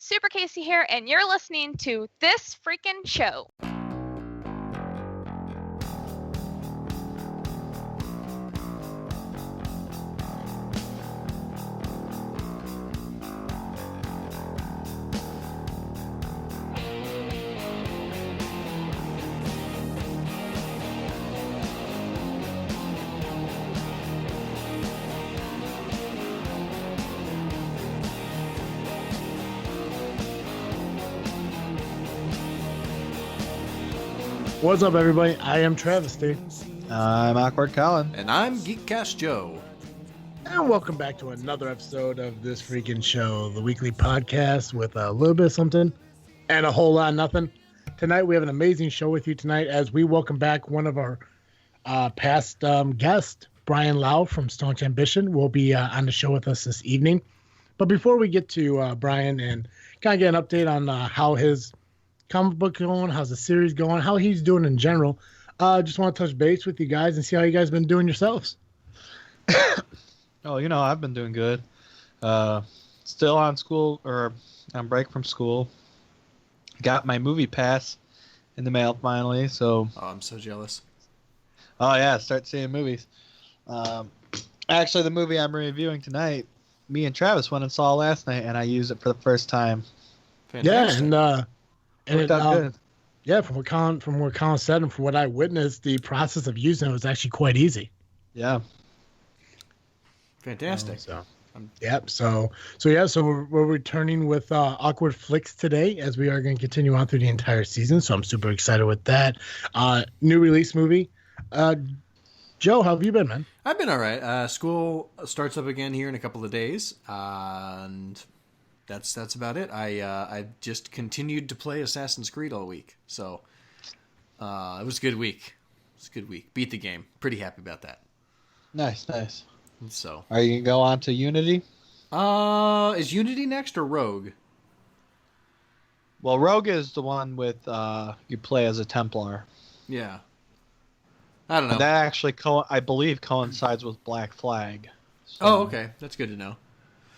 Super Casey here, and you're listening to This Freakin' Show. What's up, everybody? I am Travesty. I'm Awkward Colin. And I'm Geekcast Joe. And welcome back to another episode of This Freakin' Show, the weekly podcast with a little bit of something and a whole lot of nothing. Tonight, we have an amazing show with you tonight as we welcome back one of our past guests, Brian Lau from Staunch Ambition, will be on the show with us this evening. But before we get to Brian and kind of get an update on how his comic book going, how's the series going, how he's doing in general, just want to touch base with you guys and see how you guys been doing yourselves. Oh, I've been doing good. Still on school, or on break from school. Got my movie pass in the mail finally, so... Oh, I'm so jealous. Oh, yeah, start seeing movies. Actually, the movie I'm reviewing tonight, me and Travis went and saw last night, and I used it for the first time. Fantastic. Yeah, and Worked out good. Yeah, from what Colin said and from what I witnessed, the process of using it was actually quite easy. Yeah. Fantastic. So we're returning with Awkward Flicks today, as we are going to continue on through the entire season. So I'm super excited with that. New release movie. Joe, how have you been, man? I've been all right. School starts up again here in a couple of days, and that's about it. I just continued to play Assassin's Creed all week, so it was a good week. Beat the game. Pretty happy about that. Nice. So, Are you going to go on to Unity? is Unity next or Rogue? Well, Rogue is the one with you play as a Templar. Yeah. I don't know. And that actually, I believe, coincides with Black Flag. So Oh, okay. That's good to know.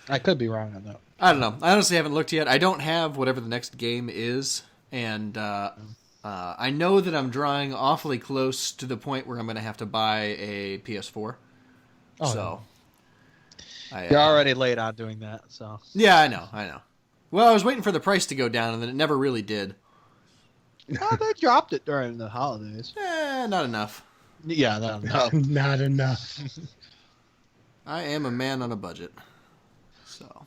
I could be wrong on that. I don't know. I honestly haven't looked yet. I don't have whatever the next game is, and I know that I'm drawing awfully close to the point where I'm going to have to buy a PS4. Oh, so, You're already late on doing that, so... Yeah, I know. Well, I was waiting for the price to go down, and then it never really did. Oh, they dropped it during the holidays. Not enough. Yeah, no. Not enough. I am a man on a budget. So,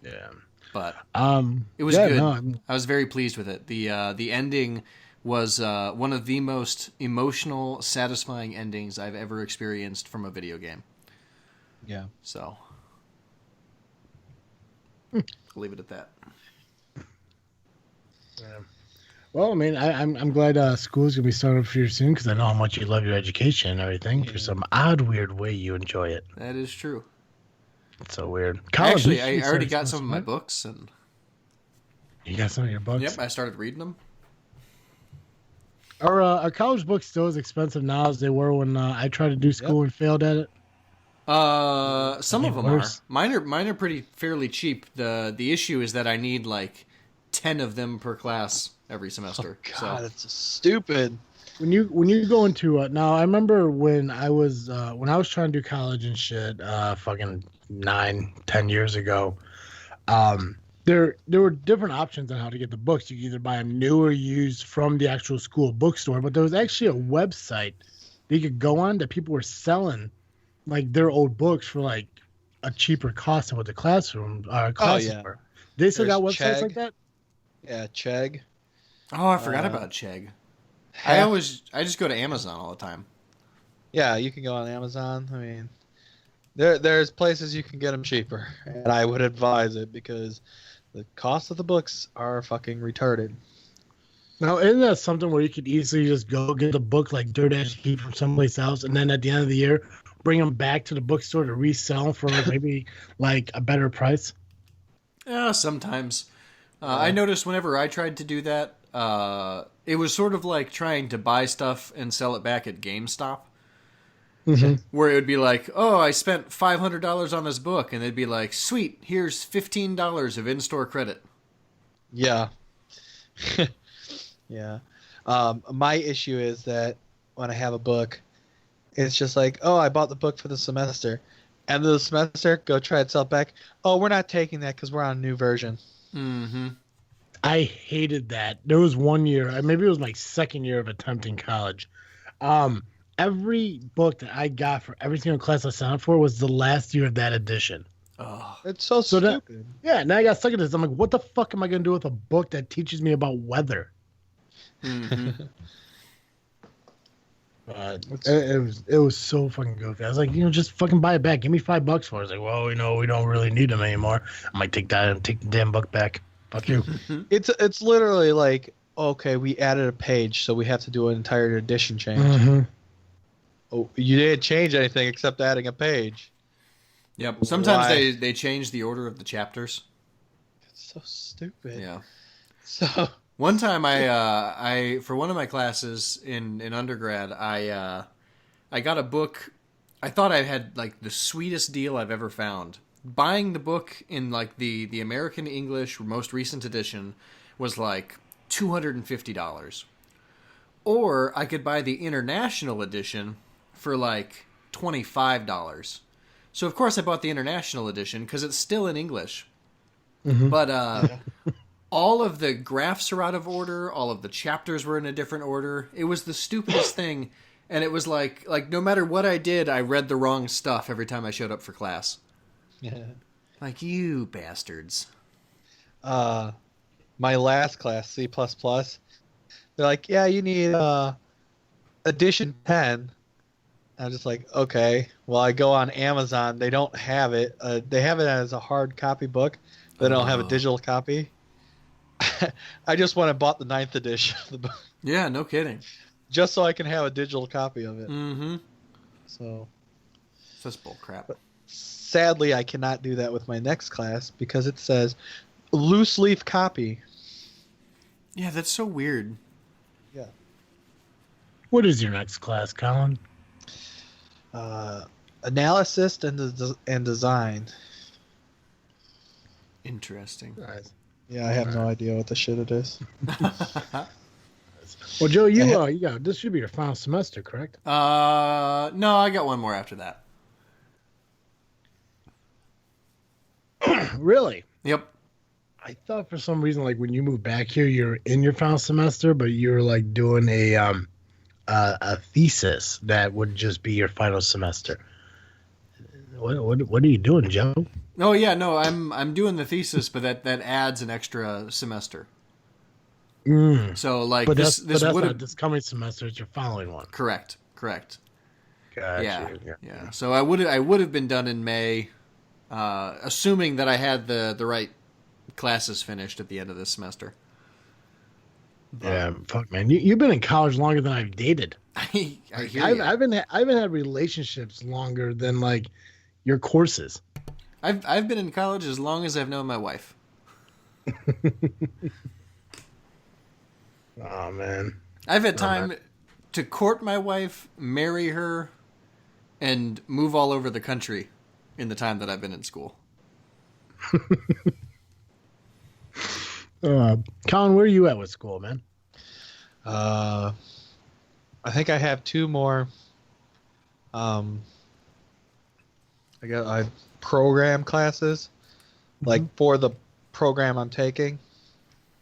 Yeah. but it was yeah, good. No, I was very pleased with it. The ending was one of the most emotional, satisfying endings I've ever experienced from a video game. Yeah. So, I'll leave it at that. Yeah. Well, I mean, I'm glad school's gonna be starting up for you soon because I know how much you love your education and everything. For some odd, weird way, you enjoy it. That is true. It's so weird. Colin, Actually, did you I already start got some of my semester? books, and You got some of your books? yep, I started reading them. Are college books still as expensive now as they were when I tried to do school and failed at it? Some of them worse. are. Mine are pretty fairly cheap. The issue is that I need like 10 of them per class every semester. Oh, God, that's stupid. When you go into now, I remember when I was trying to do college and shit, fucking 9-10 years ago. There were different options on how to get the books. You could either buy them new or used from the actual school bookstore, but there was actually a website that you could go on that people were selling like their old books for like a cheaper cost than what the classes were. They still got websites Chegg. like that? Yeah, Chegg. Oh, I forgot about Chegg. I just go to Amazon all the time. Yeah, you can go on Amazon. I mean, there's places you can get them cheaper, and I would advise it because the cost of the books are fucking retarded. Now, isn't that something where you could easily just go get the book like dirt ass cheap from someplace else, and then at the end of the year, bring them back to the bookstore to resell for maybe like a better price? Yeah, sometimes. I noticed whenever I tried to do that, it was sort of like trying to buy stuff and sell it back at GameStop. Mm-hmm. Where it would be like, oh, I spent $500 on this book, and they'd be like, sweet, here's $15 of in-store credit. Yeah. Yeah. My issue is that when I have a book, it's just like, oh, I bought the book for the semester. End of the semester, go try to sell it back. Oh, we're not taking that because we're on a new version. Mm-hmm. I hated that. There was one year, maybe it was my second year of attempting college. Every book that I got for every single class I signed up for was the last year of that edition. Oh. It's so stupid. Now I got stuck at this. I'm like, what the fuck am I going to do with a book that teaches me about weather? Mm-hmm. It was so fucking goofy. I was like, just fucking buy it back. Give me $5 for it. I was like, well, we don't really need them anymore. I might take that and take the damn book back. Fuck you. It's literally like, okay, we added a page, so we have to do an entire edition change. Mm-hmm. Oh, you didn't change anything except adding a page. Yep. Sometimes Why? they change the order of the chapters. It's so stupid. Yeah. So One time I for one of my classes in undergrad, I got a book. I thought I had like the sweetest deal I've ever found. Buying the book in like the American English most recent edition was like $250. Or I could buy the international edition for like $25. So of course I bought the international edition because it's still in English. Mm-hmm. But all of the graphs are out of order. All of the chapters were in a different order. It was the stupidest thing. And it was like no matter what I did, I read the wrong stuff every time I showed up for class. yeah. Like, you bastards. My last class, C++, they're like, yeah, you need edition 10. I'm just like, okay. Well, I go on Amazon. They don't have it. They have it as a hard copy book. They don't have a digital copy. I just went and bought the 9th edition of the book. Yeah, no kidding. Just so I can have a digital copy of it. Mm-hmm. So That's bullcrap. sadly, I cannot do that with my next class because it says loose leaf copy. Yeah, that's so weird. Yeah. What is your next class, Colin? Analysis and design. Interesting. Nice. Yeah, I have no idea what the shit it is. Well, Joe, you got this should be your final semester, correct? No, I got one more after that. Really? Yep. I thought for some reason, like when you moved back here, you're in your final semester, but you're like doing a thesis that would just be your final semester. What are you doing, Joe? Oh yeah, no, I'm doing the thesis, but that adds an extra semester. So like But this that's would not this coming semester. It's your following one. correct. Gotcha. Yeah. So I would have been done in May, assuming that I had the right classes finished at the end of this semester. Yeah, fuck, man. You've been in college longer than I've dated. I hear I've you. I haven't had relationships longer than like your courses. I've been in college as long as I've known my wife. Oh man. I've had time to court my wife, marry her, and move all over the country in the time that I've been in school. Colin, where are you at with school, man? I think I have two more. I have program classes, like for the program I'm taking,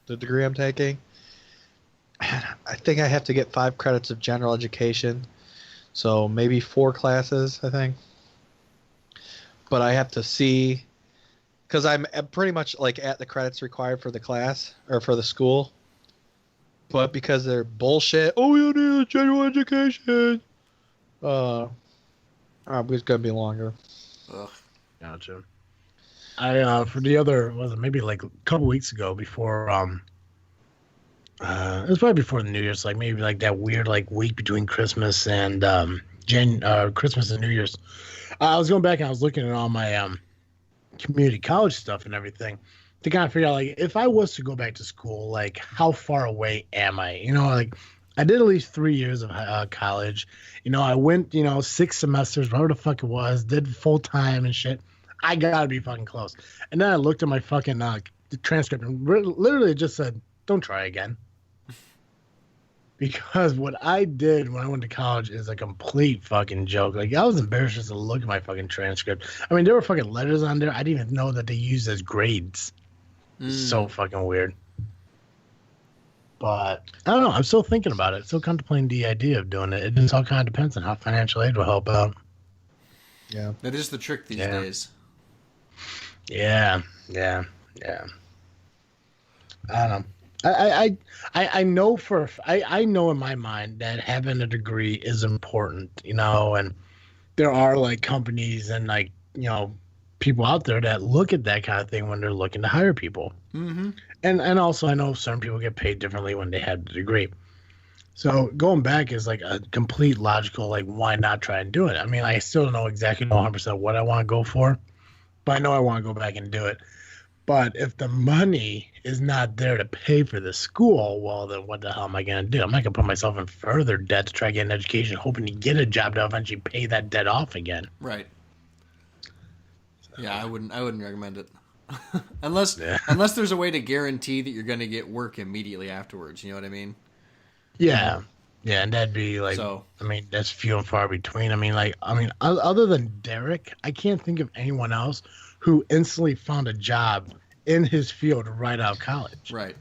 the degree I'm taking. I think I have to get 5 credits of general education, so maybe 4 classes, I think. But I have to see, because I'm pretty much like at the credits required for the class or for the school. But because they're bullshit, oh, you need a general education. It's gonna be longer. Ugh. Gotcha. I for the other was it maybe like a couple weeks ago before it was probably before the New Year's, like maybe like that weird like week between Christmas and Christmas and New Year's. I was going back and I was looking at all my community college stuff and everything to kind of figure out like if I was to go back to school, like how far away am I? Like I did at least 3 years of college. I went 6 semesters, whatever the fuck it was, did full time and shit. I gotta be fucking close. And then I looked at my fucking the transcript and literally just said, "Don't try again." Because what I did when I went to college is a complete fucking joke. Like, I was embarrassed just to look at my fucking transcript. I mean, there were fucking letters on there I didn't even know that they used as grades. So fucking weird. But I don't know. I'm still thinking about it. Still contemplating the idea of doing it. It just all kind of depends on how financial aid will help out. Yeah. That is the trick these days. Yeah. I don't know. I know I know in my mind that having a degree is important, you know, and there are like companies and like, you know, people out there that look at that kind of thing when they're looking to hire people. Mm-hmm. And also I know certain people get paid differently when they have the degree. So going back is like a complete logical, like, why not try and do it? I mean, I still don't know exactly 100% what I want to go for, but I know I want to go back and do it. But if the money is not there to pay for the school, well, then what the hell am I going to do? I'm not going to put myself in further debt to try to get an education, hoping to get a job to eventually pay that debt off again. Right. Yeah, I wouldn't recommend it. unless there's a way to guarantee that you're going to get work immediately afterwards. You know what I mean? Yeah. Yeah, and that'd be like, I mean, that's few and far between. I mean, other than Derek, I can't think of anyone else who instantly found a job in his field right out of college. Right.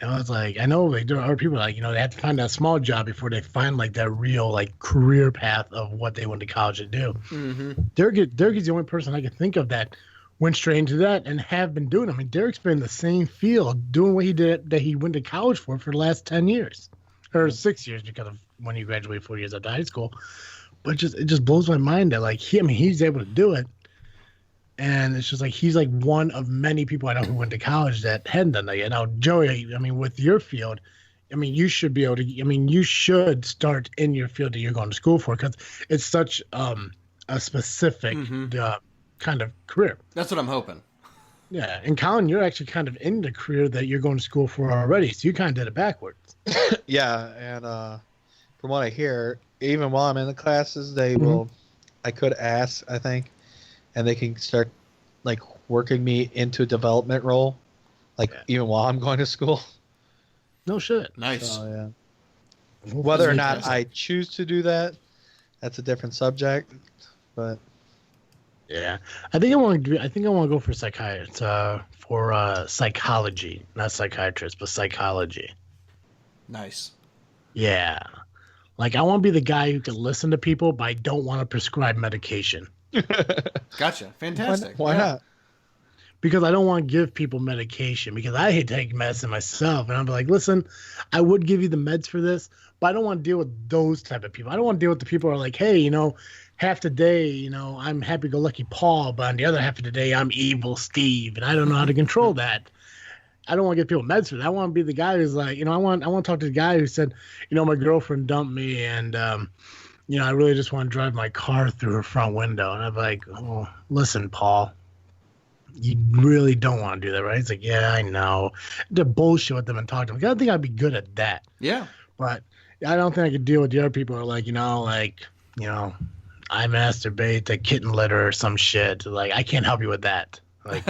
You know, it's like, I know like there are people like, you know, they have to find that small job before they find like that real like career path of what they went to college to do. Mm-hmm. Derek is the only person I can think of that went straight into that and have been doing. I mean, Derek's been in the same field doing what he did that he went to college for the last 10 years or 6 years because of when he graduated 4 years after high school. But it just blows my mind that like he's able to do it. And it's just like he's like one of many people I know who went to college that hadn't done that yet. Now, Joey, I mean, with your field, I mean, you should be able to. I mean, you should start in your field that you're going to school for because it's such a specific kind of career. That's what I'm hoping. Yeah, and Colin, you're actually kind of in the career that you're going to school for already, so you kind of did it backwards. Yeah, and from what I hear, even while I'm in the classes, they will. I could ask, I think. And they can start, like, working me into a development role, like, even while I'm going to school. No shit. Nice. So, yeah. Whether or not I choose to do that, that's a different subject. But yeah, I think I want to go for psychiatrist, for psychology, not psychiatrist, but psychology. Nice. Yeah, like I want to be the guy who can listen to people, but I don't want to prescribe medication. Gotcha. Fantastic. Why not? Because I don't want to give people medication because I hate taking medicine myself. And I'm like, listen, I would give you the meds for this, but I don't want to deal with those type of people. I don't want to deal with the people who are like, hey, you know, half the day, you know, I'm happy-go-lucky Paul, but on the other half of the day, I'm evil Steve, and I don't know how to control that. I don't want to give people meds for that. I want to be the guy who's like, you know, I want to talk to the guy who said, you know, my girlfriend dumped me and, you know, I really just want to drive my car through her front window. And I'm like, oh, listen, Paul, you really don't want to do that, right? He's like, yeah, I know. To bullshit with them and talk to them. I think I'd be good at that. Yeah. But I don't think I could deal with the other people who are like, you know, I masturbate to kitten litter or some shit. Like, I can't help you with that. Like,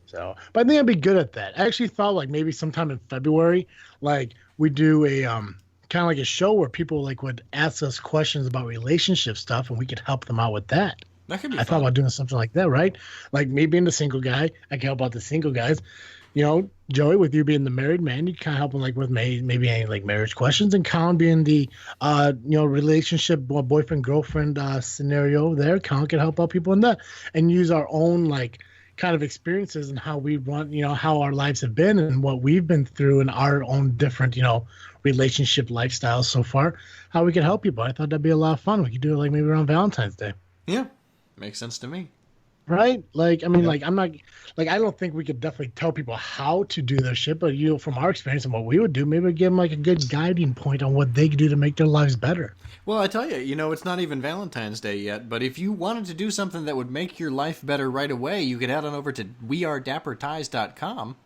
so, but I think I'd be good at that. I actually thought like maybe sometime in February, like we do a, kind of like a show where people like would ask us questions about relationship stuff and we could help them out with that. That could be I thought about doing something like that, right? Like me being the single guy, I can help out the single guys. You know, Joey, with you being the married man, you kind of help him like with maybe any like marriage questions, and Colin being the you know, relationship boyfriend girlfriend scenario there. Colin can help out people in that and use our own like kind of experiences and how we run, you know, how our lives have been and what we've been through and our own different, you know, relationship lifestyles so far, how we can help people. I thought that'd be a lot of fun. We could do it like maybe around Valentine's Day. Yeah. Makes sense to me. Right? Like, I mean, like, I'm not, like, I don't think we could definitely tell people how to do their shit, but, you know, from our experience and what we would do, maybe we'd give them, like, a good guiding point on what they could do to make their lives better. Well, I tell you, you know, it's not even Valentine's Day yet, but if you wanted to do something that would make your life better right away, you could head on over to wearedapperties.com.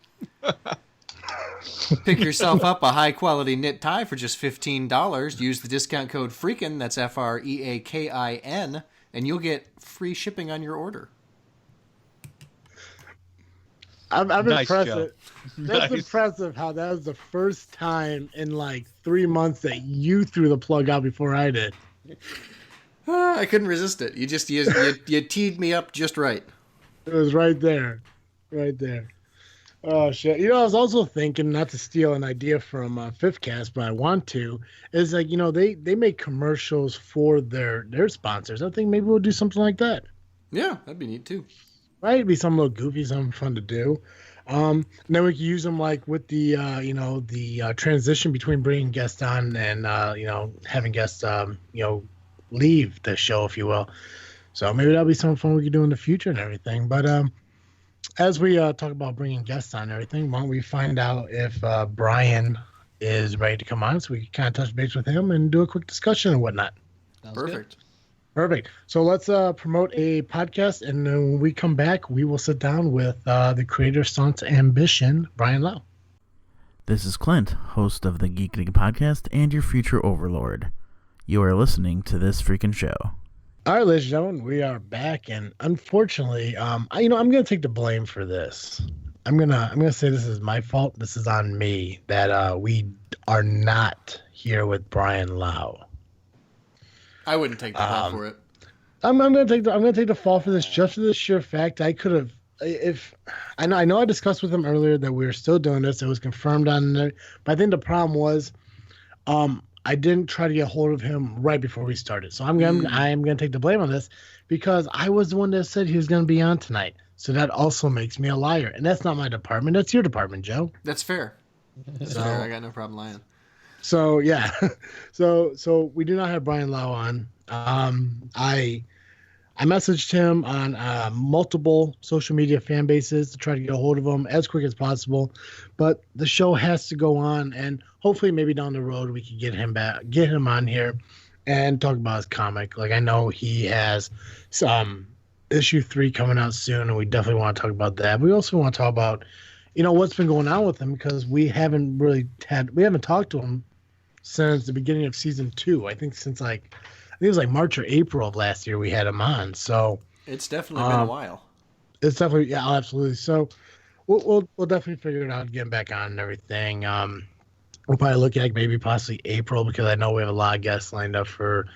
Pick yourself up a high-quality knit tie for just $15. Use the discount code FREAKIN, that's FREAKIN, and you'll get free shipping on your order. I'm Nice, impressed. Joe. That's Nice. impressive how that was the first time in like 3 months that you threw the plug out before I did. I couldn't resist it. You teed me up just right. It was right there. Right there. Oh, shit. I was also thinking, not to steal an idea from Fifth Cast, but I want to, is like, they make commercials for their sponsors. I think maybe we'll do something like that. Yeah, that'd be neat too. Right? It'd be something a little goofy, something fun to do. And then we could use them like with the transition between bringing guests on and, having guests, leave the show, if you will. So maybe that'll be something fun we could do in the future and everything. But as we talk about bringing guests on and everything, why don't we find out if Brian is ready to come on so we can kind of touch base with him and do a quick discussion and whatnot. Sounds Perfect. Perfect. So let's promote a podcast, and then when we come back, we will sit down with the creator of Stunt's Ambition, Brian Lau. This is Clint, host of the Geek League podcast and your future overlord. You are listening to This Freakin' Show. All right, ladies and gentlemen, we are back, and unfortunately, I'm going to take the blame for this. I'm gonna say this is my fault. This is on me that we are not here with Brian Lau. I wouldn't take the fall for it. I'm gonna take the fall for this just for the sheer fact I could have. If I know I discussed with him earlier that we were still doing this. It was confirmed on there, but I think the problem was, I didn't try to get hold of him right before we started. So I'm gonna take the blame on this because I was the one that said he was gonna be on tonight. So that also makes me a liar, and that's not my department. That's your department, Joe. That's fair. That's fair. I got no problem lying. So yeah, so we do not have Brian Lau on. I messaged him on multiple social media fan bases to try to get a hold of him as quick as possible, but the show has to go on, and hopefully maybe down the road we can get him on here and talk about his comic. Like I know he has some issue 3 coming out soon, and we definitely want to talk about that. We also want to talk about what's been going on with him because we haven't talked to him since the beginning of season 2. I think since it was like March or April of last year we had him on. So it's definitely been a while. It's definitely, yeah, absolutely. So we'll definitely figure it out, get him back on and everything. We'll probably look at maybe possibly April because I know we have a lot of guests lined up for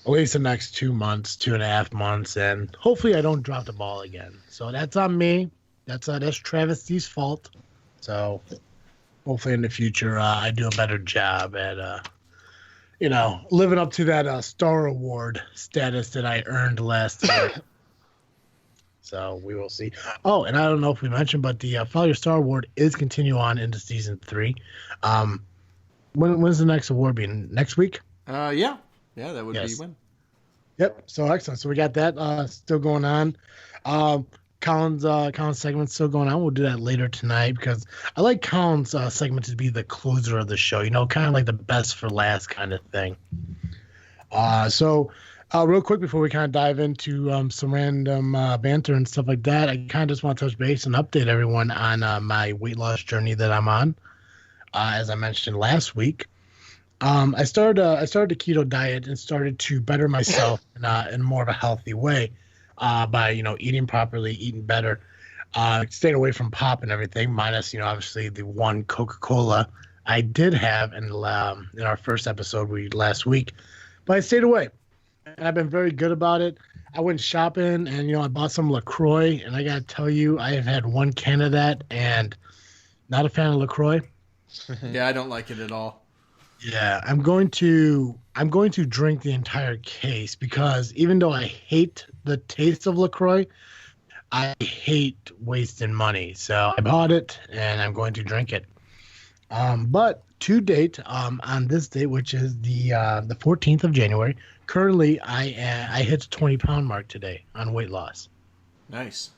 at least the next 2 months, 2.5 months, and hopefully I don't drop the ball again. So that's on me. That's Travis D's fault. So hopefully in the future I do a better job at living up to that Star Award status that I earned last year. So we will see. Oh, and I don't know if we mentioned, but the Follow Your Star Award is continue on into season 3. When's the next award being? Next week? Yeah, that would be when. Yep. So excellent. So we got that still going on. Colin's segment's still going on. We'll do that later tonight because I like Colin's segment to be the closer of the show. Kind of like the best for last kind of thing. So real quick before we kind of dive into some random banter and stuff like that, I kind of just want to touch base and update everyone on my weight loss journey that I'm on. As I mentioned last week, I started the keto diet and started to better myself in more of a healthy way. By eating properly, eating better, staying away from pop and everything, minus obviously the one Coca-Cola I did have in our first episode last week, but I stayed away, and I've been very good about it. I went shopping and I bought some LaCroix, and I gotta tell you, I have had one can of that, and not a fan of LaCroix. Yeah, I don't like it at all. Yeah, I'm going to drink the entire case because even though I hate the taste of LaCroix, I hate wasting money. So I bought it and I'm going to drink it. But to date, on this date, which is the 14th of January, currently I hit the 20-pound mark today on weight loss. Nice.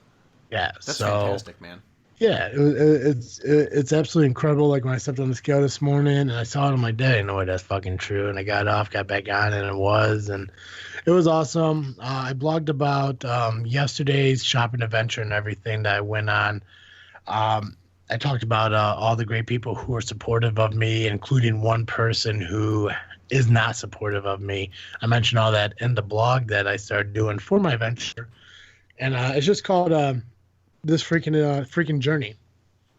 Yeah, that's fantastic, man. Yeah, it's absolutely incredible. Like when I stepped on the scale this morning and I saw it on my day, no way that's fucking true. And I got off, got back on, and it was awesome. I blogged about yesterday's shopping adventure and everything that I went on. I talked about all the great people who are supportive of me, including one person who is not supportive of me. I mentioned all that in the blog that I started doing for my venture, and it's just called this freaking journey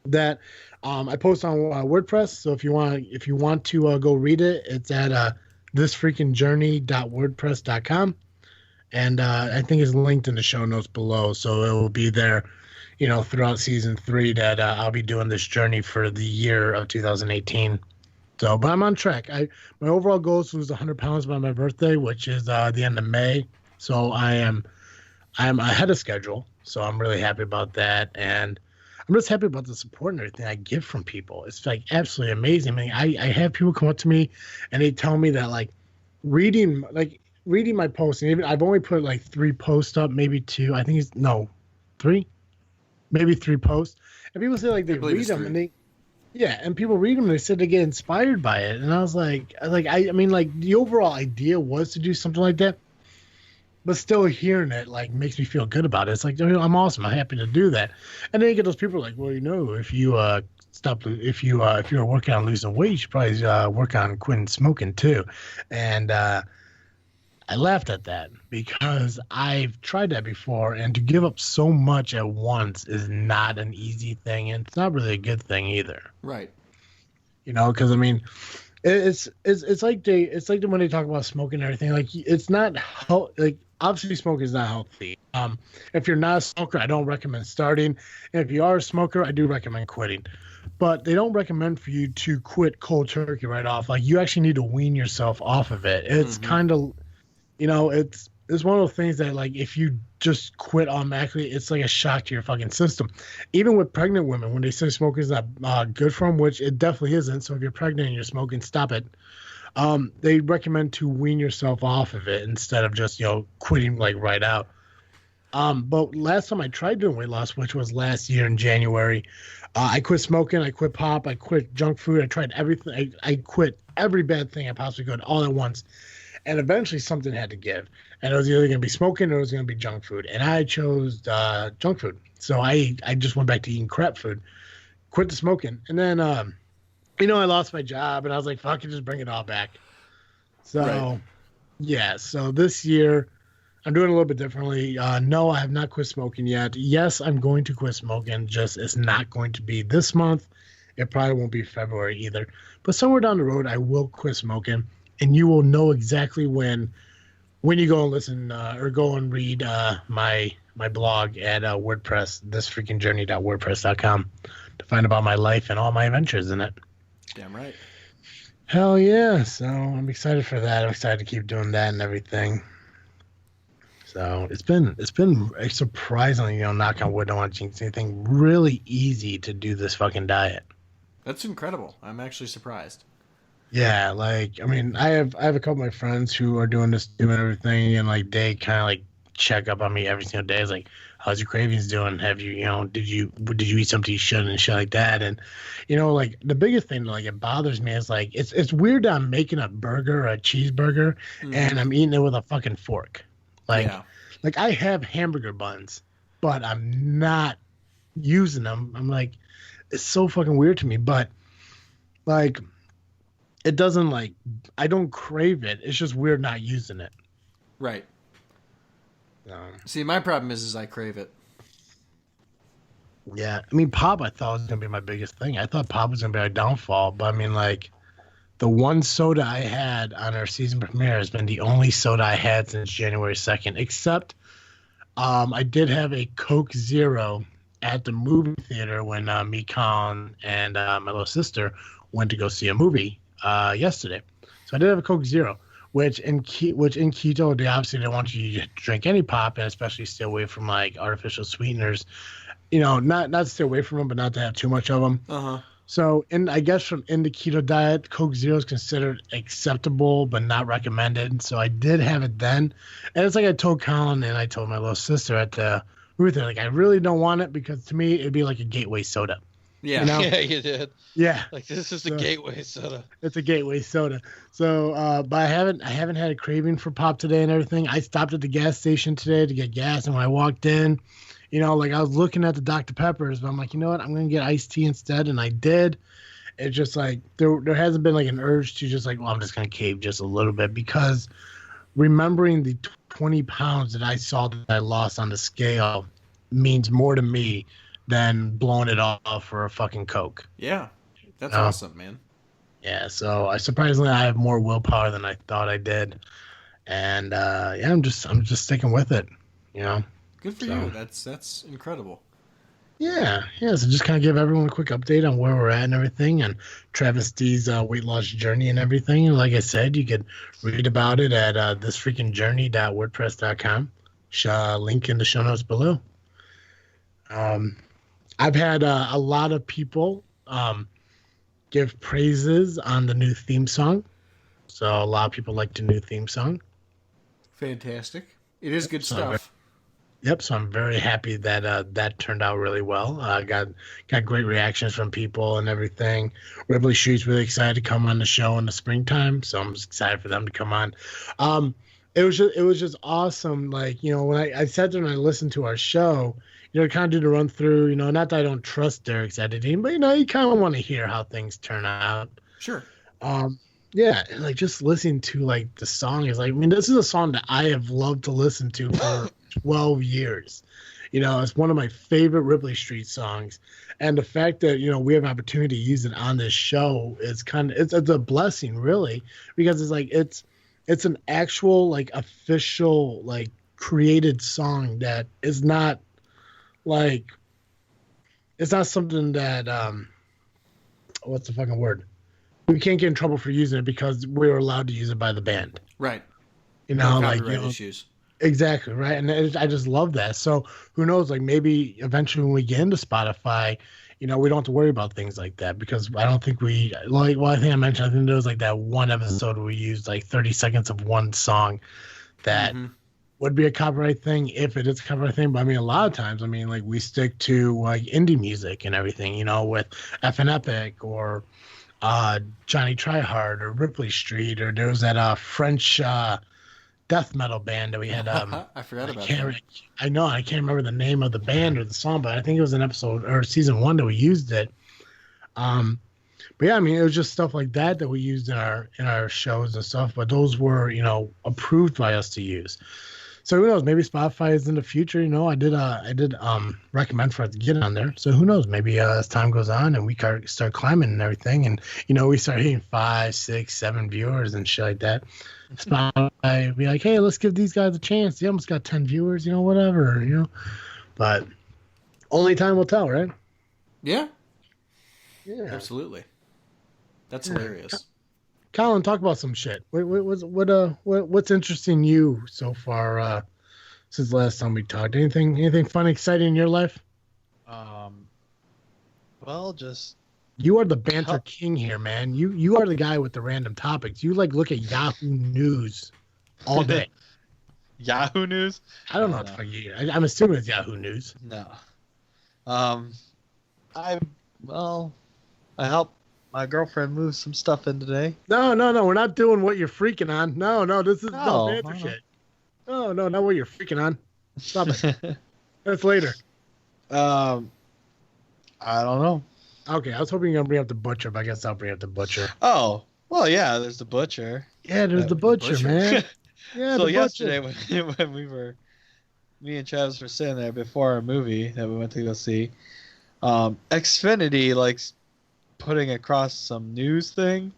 that I post on WordPress. So if you want to go read it, it's at thisfreakinjourney.wordpress.com, and I think it's linked in the show notes below. So it will be there, throughout season 3 that I'll be doing this journey for the year of 2018. So, but I'm on track. My overall goal is to lose 100 pounds by my birthday, which is the end of May. So I'm ahead of schedule. So I'm really happy about that, and I'm just happy about the support and everything I get from people. It's like absolutely amazing. I mean, I have people come up to me and they tell me that reading my posts, and even I've only put 3 posts up, maybe 2. I think 3, maybe 3 posts, and people say they read them and and people read them and they said they get inspired by it, and I was like, I mean, the overall idea was to do something like that. But still hearing it makes me feel good about it. It's I'm awesome. I'm happy to do that. And then you get those people well, if you if you're working on losing weight, you should probably work on quitting smoking too. And I laughed at that because I've tried that before, and to give up so much at once is not an easy thing, and it's not really a good thing either. Right. Because I mean, it's like when they talk about smoking and everything, it's not obviously smoking is not healthy. If you're not a smoker, I don't recommend starting. And if you are a smoker, I do recommend quitting. But they don't recommend for you to quit cold turkey right off. You actually need to wean yourself off of it. It's kind of, it's one of those things that if you just quit automatically, it's like a shock to your fucking system. Even with pregnant women, when they say smoking is not good for them, which it definitely isn't. So if you're pregnant and you're smoking, stop it. They recommend to wean yourself off of it instead of just quitting right out. But last time I tried doing weight loss, which was last year in January, I quit smoking, I quit pop, I quit junk food, I tried everything. I quit every bad thing I possibly could all at once, and eventually something had to give, and it was either going to be smoking or it was going to be junk food, and I chose junk food. So I just went back to eating crap food, quit the smoking, and then I lost my job, and I was like, fuck it, just bring it all back. So, right. Yeah, so this year, I'm doing a little bit differently. No, I have not quit smoking yet. Yes, I'm going to quit smoking, just it's not going to be this month. It probably won't be February either. But somewhere down the road, I will quit smoking, and you will know exactly when you go and listen or go and read my blog at WordPress, thisfreakinjourney.wordpress.com, to find about my life and all my adventures in it. Damn right. Hell yeah. So I'm excited for that. I'm excited to keep doing that and everything. So it's been surprisingly, knock on wood, don't want to jinx anything, really easy to do this fucking diet. That's incredible. I'm actually surprised. Yeah, I mean, I have a couple of my friends who are doing this too and everything, and they kind of check up on me every single day. It's how's your cravings doing? Have you, did you eat something you shouldn't and shit like that? And, the biggest thing, it bothers me is it's weird that I'm making a burger or a cheeseburger and I'm eating it with a fucking fork. I have hamburger buns, but I'm not using them. I'm it's so fucking weird to me, but it doesn't I don't crave it. It's just weird not using it. Right. See, my problem is I crave it. Yeah. I mean, pop, I thought was going to be my biggest thing. I thought pop was going to be our downfall, but I mean, the one soda I had on our season premiere has been the only soda I had since January 2nd, except I did have a Coke Zero at the movie theater when me, Colin, and my little sister went to go see a movie yesterday. So I did have a Coke Zero, which in keto, they obviously don't want you to drink any pop, and especially stay away from artificial sweeteners. Not to stay away from them, but not to have too much of them. Uh-huh. So, I guess in the keto diet, Coke Zero is considered acceptable but not recommended. So I did have it then. And it's I told Colin and I told my little sister at the movie theater, I really don't want it because to me, it'd be like a gateway soda. Yeah. Yeah, you did. Yeah. This is the gateway soda. It's a gateway soda. So, but I haven't had a craving for pop today and everything. I stopped at the gas station today to get gas. And when I walked in, I was looking at the Dr. Peppers, but I'm like, you know what? I'm going to get iced tea instead. And I did. It's just there hasn't been an urge to just well, I'm just going to cave just a little bit, because remembering the 20 pounds that I saw that I lost on the scale means more to me than blowing it off for a fucking Coke. Yeah, that's awesome, man. Yeah, so I have more willpower than I thought I did, and I'm just sticking with it, you know. Good for you. That's incredible. Yeah. So just kind of give everyone a quick update on where we're at and everything, and Travis D's weight loss journey and everything. And like I said, you could read about it at thisfreakinjourney.wordpress.com. Link in the show notes below. I've had a lot of people give praises on the new theme song. So a lot of people like the new theme song. Fantastic. It is good stuff. Yep, so I'm very happy that that turned out really well. Got great reactions from people and everything. Ripley Street's really excited to come on the show in the springtime, so I'm excited for them to come on. It was just awesome. Like, you know, when I sat there and I listened to our show, you know, kind of did a run through. You know, not that I don't trust Derek's editing, but you know, you kind of want to hear how things turn out. Sure. Yeah, and like just listening to like the song is like, I mean, this is a song that I have loved to listen to for 12 years. You know, it's one of my favorite Ripley Street songs, and the fact that, you know, we have an opportunity to use it on this show is it's a blessing, really, because it's like it's an actual like official like created song that is not like, it's not something that what's the fucking word? We can't get in trouble for using it because we were allowed to use it by the band. Right. You know, no like, copyright issues. Exactly, right? And I just love that. So who knows, like maybe eventually when we get into Spotify, you know, we don't have to worry about things like that, because I don't think I think I mentioned, I think there was like that one episode where we used like 30 seconds of one song that would be a copyright thing if it is a copyright thing. But I mean, a lot of times, I mean, like we stick to like indie music and everything, you know, with F and Epic or Johnny Tryhard or Ripley Street, or there was that French death metal band that we had. I forgot about that. I know, I can't remember the name of the band or the song, but I think it was an episode or season 1 that we used it. But yeah, I mean, it was just stuff like that we used in our shows and stuff, but those were, you know, approved by us to use. So who knows? Maybe Spotify is in the future. You know, I did recommend for us to get on there. So who knows? Maybe as time goes on and we start climbing and everything, and you know, we start hitting 5, 6, 7 viewers and shit like that. Spotify be like, hey, let's give these guys a chance. They almost got 10 viewers. You know, whatever. You know, but only time will tell, right? Yeah. Yeah. Absolutely. That's hilarious. Colin, talk about some shit. What's interesting you so far since the last time we talked? Anything fun, exciting in your life? Well, just you are the banter king here, man. You are the guy with the random topics. You like look at Yahoo News all day. Yahoo News? I don't know what the fuck you. I'm assuming it's Yahoo News. No. I helped my girlfriend move some stuff in today. No. We're not doing what you're freaking on. No. This is no banter shit. No, not what you're freaking on. Stop it. That's later. I don't know. Okay, I was hoping you were going to bring up the butcher, but I guess I'll bring up the butcher. Oh, well, yeah, there's the butcher. Yeah, there's the butcher, man. Yeah, so yesterday when me and Travis were sitting there before our movie that we went to go see, Xfinity likes putting across some news thing,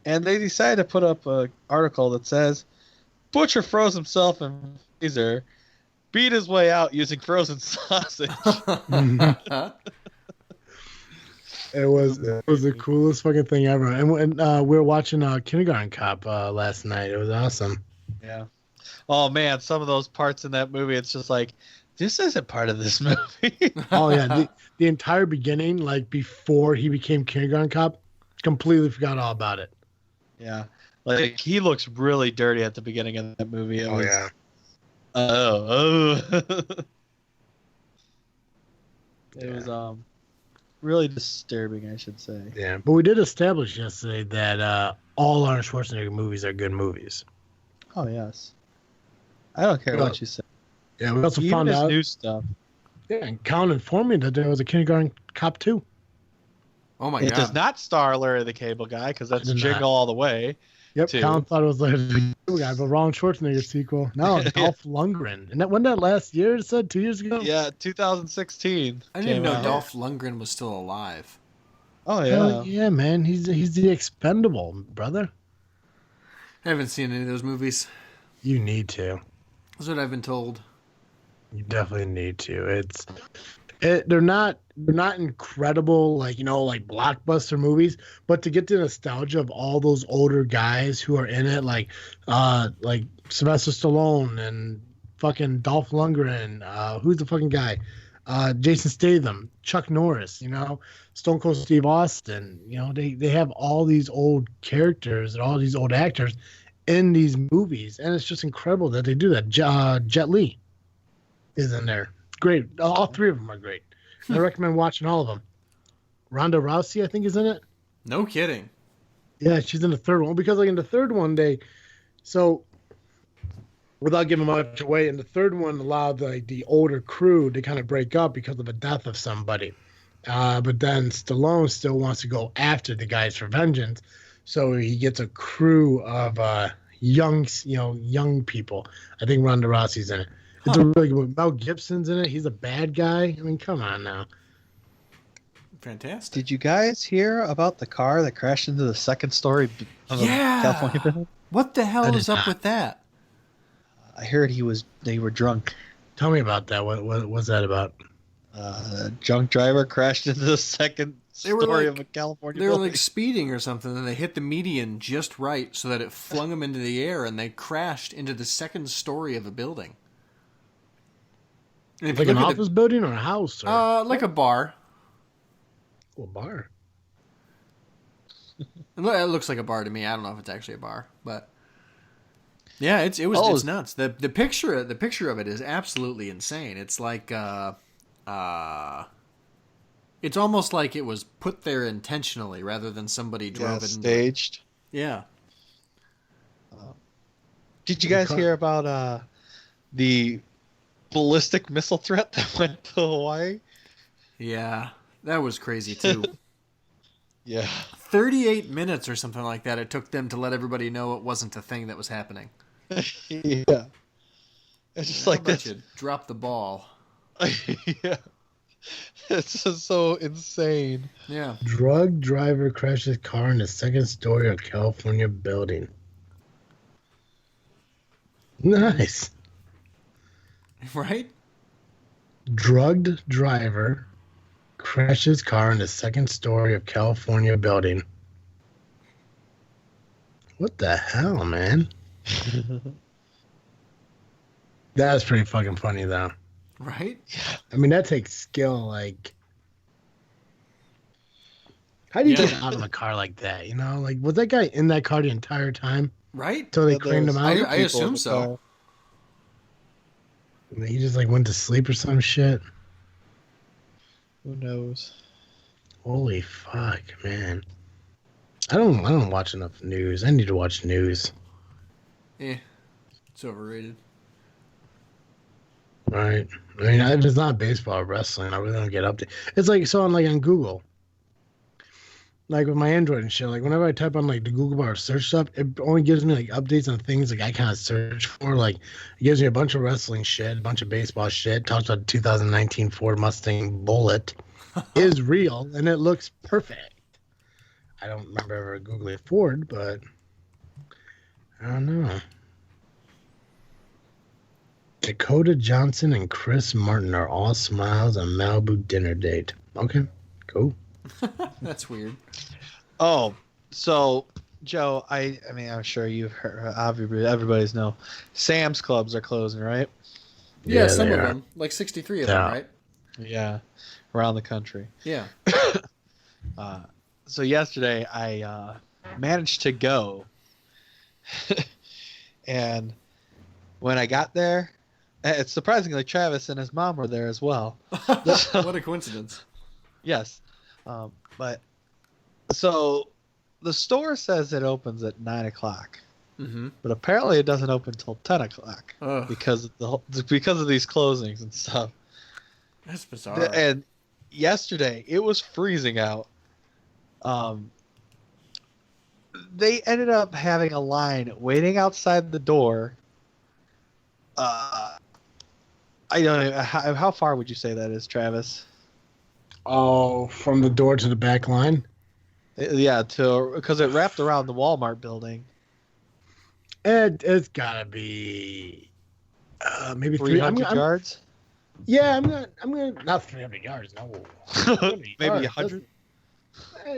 and they decided to put up an article that says, Butcher froze himself in freezer, beat his way out using frozen sausage. It was the coolest fucking thing ever. And we were watching Kindergarten Cop last night. It was awesome. Yeah. Oh man, some of those parts in that movie, it's just like, this isn't part of this movie. Oh yeah, the entire beginning, like before he became Kindergarten Cop, completely forgot all about it. Yeah, like he looks really dirty at the beginning of that movie. Yeah. It was really disturbing, I should say. Yeah, but we did establish yesterday that all Arnold Schwarzenegger movies are good movies. Oh yes. I don't care what you say. Yeah, we also Even found out new stuff. Yeah, and Colin informed me that there was a Kindergarten Cop 2. Oh my It god! does not star Larry the Cable Guy because that's It did Jingle not. All the Way. Yep, Two. Colin thought it was like the guy, but wrong Schwarzenegger sequel. No, Dolph Lundgren. And that wasn't that last year? It said 2 years ago. Yeah, 2016. I didn't came know out. Dolph Lundgren was still alive. Oh Hell yeah. yeah, man. He's the expendable, brother. I haven't seen any of those movies. You need to. That's what I've been told. You definitely need to. They're not incredible like blockbuster movies, but to get the nostalgia of all those older guys who are in it, like Sylvester Stallone and fucking Dolph Lundgren, who's the fucking guy, Jason Statham, Chuck Norris, Stone Cold Steve Austin, they have all these old characters and all these old actors in these movies, and it's just incredible that they do that. Jet Li is in there. Great. All three of them are great. I recommend watching all of them. Ronda Rousey, I think, is in it. No kidding. Yeah, she's in the third one. Because in the third one, without giving much away, in the third one allowed the older crew to kind of break up because of the death of somebody. But then Stallone still wants to go after the guys for vengeance. So he gets a crew of young people. I think Ronda Rousey's in it. It's a really good movie. Mel Gibson's in it. He's a bad guy. I mean, come on now. Fantastic. Did you guys hear about the car that crashed into the second story of a California building? What the hell I is did up not. with that? I heard they were drunk. Tell me about that. What was that about? A drunk driver crashed into the second story of a California They were building. like speeding or something, and they hit the median just right so that it flung them into the air, and they crashed into the second story of a building. And if Like you an look at office building or a house? Or like a bar. a bar. It looks like a bar to me. I don't know if it's actually a bar, but yeah, it's nuts. The picture of it is absolutely insane. It's like it's almost like it was put there intentionally rather than somebody drove it. Staged. Yeah. Did you guys hear about the ballistic missile threat that went to Hawaii? Yeah, that was crazy too. Yeah. 38 minutes or something like that it took them to let everybody know it wasn't a thing that was happening. Yeah. It's just like this. You dropped the ball. Yeah. It's just so insane. Yeah. Drug driver crashes car in the second story of California building. Nice. Right? Drugged driver crashes car in the second story of California building. What the hell, man? That's pretty fucking funny, though. Right? I mean, that takes skill. Like, how do you get out of a car like that? Was that guy in that car the entire time Right? until they cleaned him out? I assume so. He just went to sleep or some shit. Who knows? Holy fuck, man! I don't watch enough news. I need to watch news. It's overrated. Right. I mean, if it's not baseball or wrestling, I really don't get updated. It's on Google. Like with my Android and shit, whenever I type on the Google bar search stuff, it only gives me updates on things I kind of search for. It gives me a bunch of wrestling shit, a bunch of baseball shit. Talks about 2019 Ford Mustang Bullet is real and it looks perfect. I don't remember ever Googling Ford, but I don't know. Dakota Johnson and Chris Martin are all smiles on Malibu dinner date. Okay, cool. That's weird. Oh, so Joe, I mean, I'm sure you've heard. Everybody's know. Sam's Clubs are closing, right? Yeah, some they of are. them. Like 63 of them, right? Yeah, around the country. Yeah. So yesterday I managed to go, and when I got there, it's surprisingly Travis and his mom were there as well. What a coincidence. Yes, but so the store says it opens at 9 o'clock, but apparently it doesn't open till 10 o'clock because of these closings and stuff. That's bizarre. And yesterday it was freezing out. they ended up having a line waiting outside the door. I don't know how far would you say that is, Travis? Oh, from the door to the back line? Yeah, because it wrapped around the Walmart building. It's gotta be maybe 300 yards. Yeah, I'm gonna not 300 yards. No, 300 Maybe yards. 100.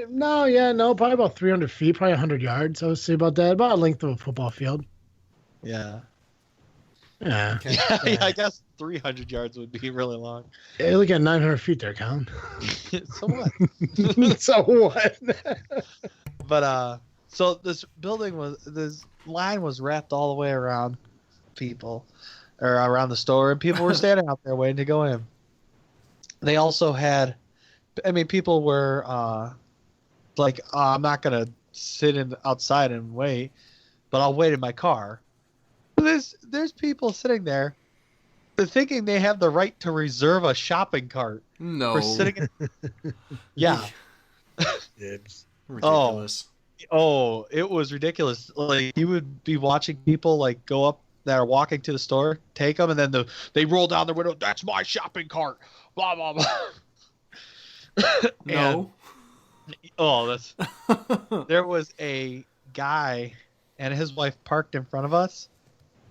No, probably about 300 feet, probably 100 yards. I would say about that, about a length of a football field. Yeah. Yeah. Okay. Yeah, I guess 300 yards would be really long. Hey, look at 900 feet there, Colin. So what? So what? But so this line was wrapped all the way around people, or around the store, and people were standing out there waiting to go in. They also had, people were like, I'm not gonna sit outside and wait, but I'll wait in my car. There's people sitting there, they're thinking they have the right to reserve a shopping cart. No. For sitting in... Yeah. It's Ridiculous. Oh, it was ridiculous. Like, you would be watching people like go up that are walking to the store, take them, and then they roll down their window. That's my shopping cart. Blah blah blah. No. There was a guy and his wife parked in front of us,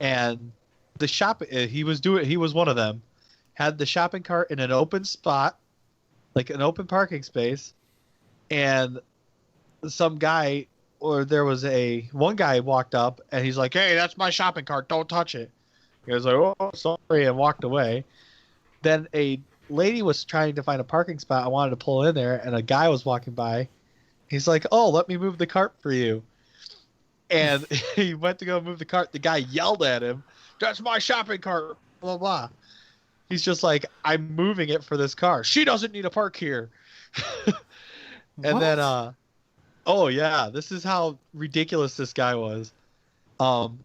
and he was one of them, had the shopping cart in an open spot, like an open parking space, and one guy walked up and he's like, "Hey, that's my shopping cart, don't touch it." He was like, "Oh, sorry," and walked away. Then a lady was trying to find a parking spot. I wanted to pull in there, and a guy was walking by. He's like, "Oh, let me move the cart for you." And he went to go move the cart. The guy yelled at him, "That's my shopping cart, blah, blah." He's just like, "I'm moving it for this car. She doesn't need a park here." And then, oh yeah, this is how ridiculous this guy was. Then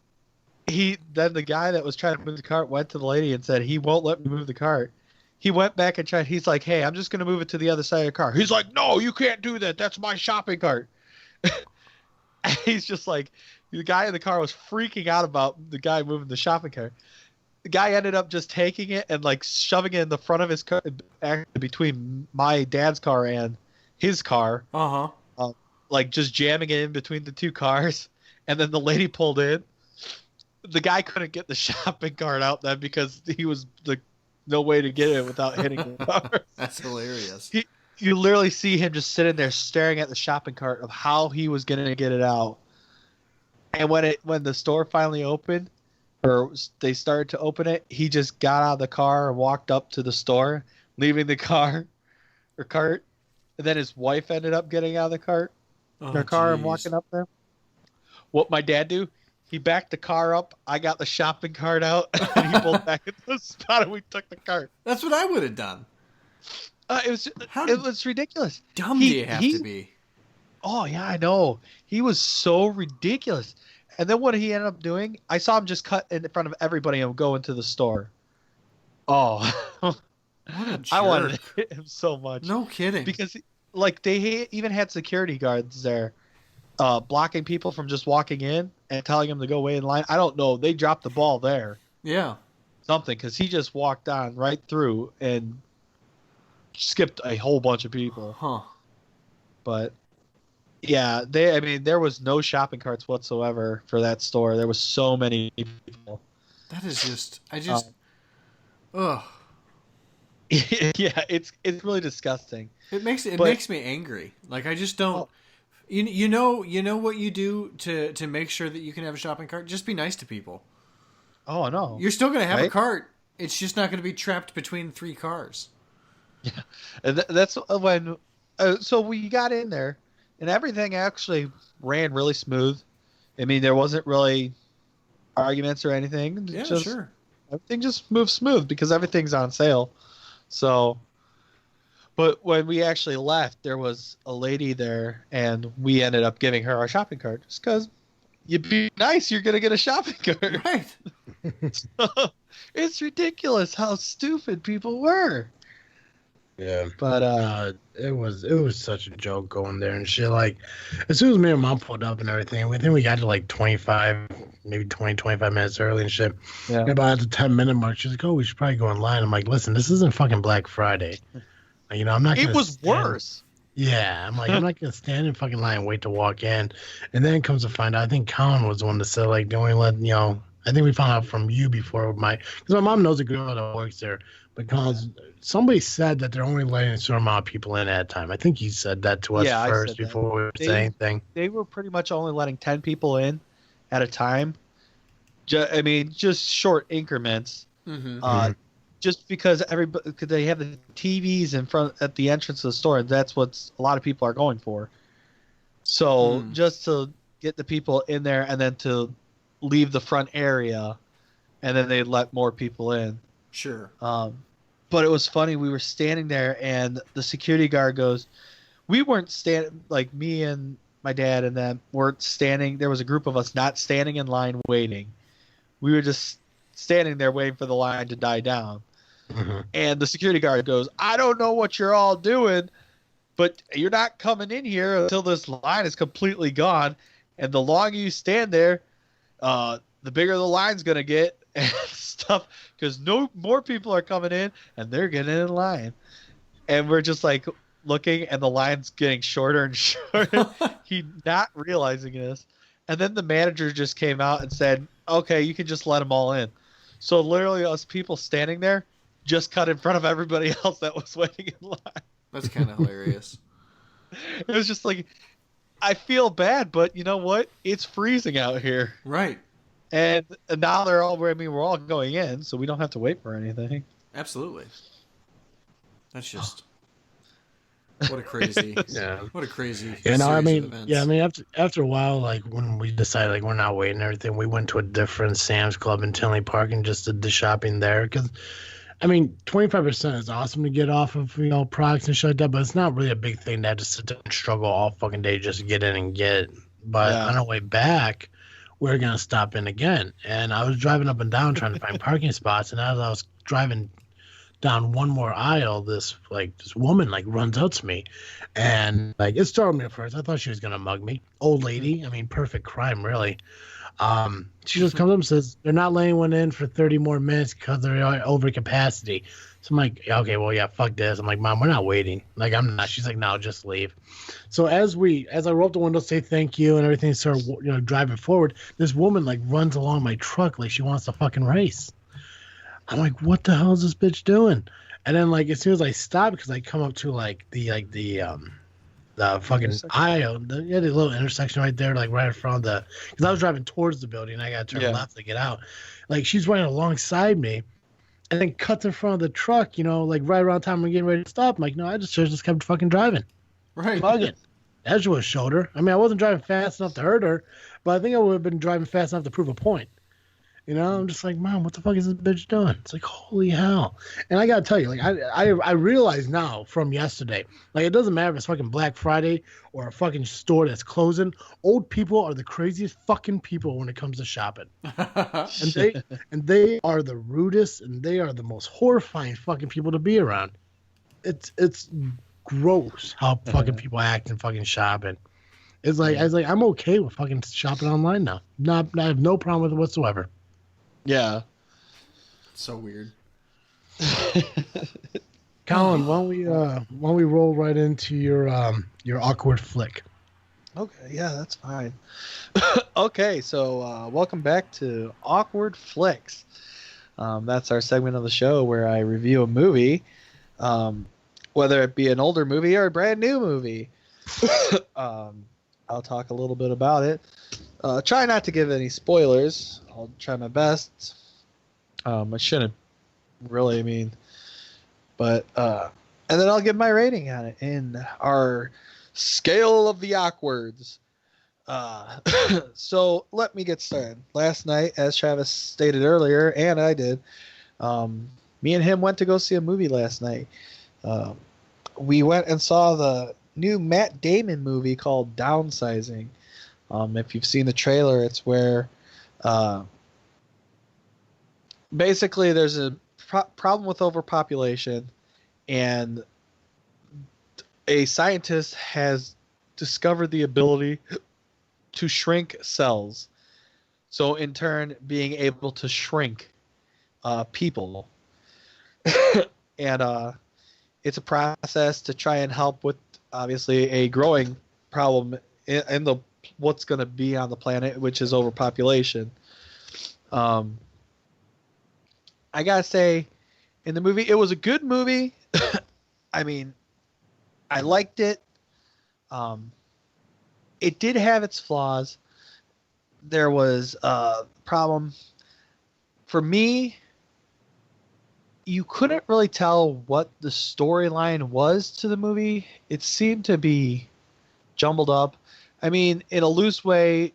the guy that was trying to move the cart went to the lady and said, "He won't let me move the cart." He went back and tried. He's like, "Hey, I'm just going to move it to the other side of the car." He's like, "No, you can't do that. That's my shopping cart." He's just like, the guy in the car was freaking out about the guy moving the shopping cart. The guy ended up just taking it and like shoving it in the front of his car, between my dad's car and his car. Like just jamming it in between the two cars. And then the lady pulled in. The guy couldn't get the shopping cart out then because he was no way to get it without hitting the car. That's hilarious. You literally see him just sitting there staring at the shopping cart of how he was going to get it out. And when the store finally opened, or they started to open it, he just got out of the car and walked up to the store, leaving the cart. And then his wife ended up getting out of the car and walking up there. What my dad do? He backed the car up. I got the shopping cart out, and he pulled back into the spot, and we took the cart. That's what I would have done. It was ridiculous. Dumb do you have to be? Oh yeah, I know. He was so ridiculous. And then what he ended up doing, I saw him just cut in front of everybody and go into the store. Oh, What a jerk. I wanted to hit him so much. No kidding. Because they even had security guards there, blocking people from just walking in and telling them to go wait in line. I don't know. They dropped the ball there. Yeah. Something, because he just walked on right through and skipped a whole bunch of people. Huh. But yeah, there was no shopping carts whatsoever for that store. There was so many people. That is just, ugh. Yeah, it's really disgusting. It makes me angry. Like, I just don't. You know what you do to make sure that you can have a shopping cart. Just be nice to people. Oh no, You're still gonna have a Right? cart. It's just not gonna be trapped between three cars. yeah, and that's when. So we got in there, and everything actually ran really smooth. I mean, there wasn't really arguments or anything. Yeah, Just, sure. Everything just moved smooth because everything's on sale. So, but when we actually left, there was a lady there, and we ended up giving her our shopping cart just because you be nice, you're gonna get a shopping cart. Right. So, it's ridiculous how stupid people were. Yeah. But It was such a joke going there and shit. Like, as soon as me and mom pulled up and everything, we think we got to like 25, maybe 20, 25 minutes early and shit. yeah, And about at the 10-minute mark, she's like, "Oh, we should probably go in line." I'm like, "Listen, this isn't fucking Black Friday. Like, I'm not gonna it was stand- worse. Yeah, I'm like, I'm not gonna stand in fucking line and wait to walk in. And then comes to find out, I think Colin was the one that said, like, they only let, I think we found out from you before because my mom knows a girl that works there. But somebody said that they're only letting a certain amount of people in at a time. I think he said that to us Yeah, I first said that. before we say anything. They were pretty much only letting 10 people in at a time. Just short increments. Mm-hmm. Just because because they have the TVs in front at the entrance of the store, and that's what a lot of people are going for. So just to get the people in there and then to leave the front area, and then they let more people in. Sure. But it was funny. We were standing there, and the security guard goes, "We weren't standing, like me and my dad and them weren't standing. There was a group of us not standing in line waiting. We were just standing there waiting for the line to die down." Mm-hmm. And the security guard goes, "I don't know what you're all doing, but you're not coming in here until this line is completely gone. And the longer you stand there, the bigger the line's going to get and stuff, because no more people are coming in and they're getting in line." And we're just like looking, and the line's getting shorter and shorter. He not realizing this. And then the manager just came out and said, "Okay, you can just let them all in." So literally us people standing there just cut in front of everybody else that was waiting in line. That's kind of hilarious. It was just like, I feel bad, but you know what? It's freezing out here. Right. And now we're all going in, so we don't have to wait for anything. Absolutely. That's just what a crazy, what a crazy. Yeah, no, series of events. after a while, like when we decided like we're not waiting and everything, we went to a different Sam's Club in Tinley Park and just did the shopping there because. 25% is awesome to get off of, products and shit like that, but it's not really a big thing to have to sit there and struggle all fucking day just to get in and get it. But on our way back, we were going to stop in again. And I was driving up and down trying to find parking spots. And as I was driving down one more aisle, this woman runs up to me. And it startled me at first. I thought she was going to mug me. Old lady. Perfect crime, really. She just comes up and says, "They're not letting one in for 30 more minutes because they're over capacity." So I'm like, "Okay, well, yeah, fuck this." I'm like, "Mom, we're not waiting." Like, I'm not. She's like, "No, just leave." So as I roll up the window, say thank you and everything, start, driving forward, this woman runs along my truck like she wants to fucking race. I'm like, "What the hell is this bitch doing?" And then as soon as I stop, because I come up to the fucking aisle, the little intersection right there, right in front of because I was driving towards the building and I got to turn left to get out. She's running alongside me and then cuts in front of the truck, right around time we're getting ready to stop. I'm like, no, I just kept fucking driving. Right. Fucking. Edge was showed her. I wasn't driving fast enough to hurt her, but I think I would have been driving fast enough to prove a point. I'm just like, "Mom, what the fuck is this bitch doing?" It's like, holy hell. And I got to tell you, I realize now from yesterday, it doesn't matter if it's fucking Black Friday or a fucking store that's closing. Old people are the craziest fucking people when it comes to shopping. and they are the rudest and they are the most horrifying fucking people to be around. It's gross how fucking people act and fucking shopping. It's like, I was like, I'm okay with fucking shopping online now. I have no problem with it whatsoever. Yeah. So weird. Colin, why don't we roll right into your awkward flick? Okay, yeah, that's fine. Okay, so welcome back to Awkward Flicks. That's our segment of the show where I review a movie, whether it be an older movie or a brand new movie. I'll talk a little bit about it. Try not to give any spoilers. I'll try my best. I shouldn't really, but and then I'll give my rating on it in our scale of the awkwards. So let me get started. Last night, as Travis stated earlier, and I did, me and him went to go see a movie last night. We went and saw the new Matt Damon movie called Downsizing. If you've seen the trailer, it's where basically there's a problem with overpopulation, and a scientist has discovered the ability to shrink cells. So in turn, being able to shrink people. And it's a process to try and help with, obviously, a growing problem in the what's going to be on the planet, which is overpopulation. I gotta say, in the movie, it was a good movie. I mean, I liked it. It did have its flaws. There was a problem. For me, you couldn't really tell what the storyline was to the movie. It seemed to be jumbled up. I mean, in a loose way,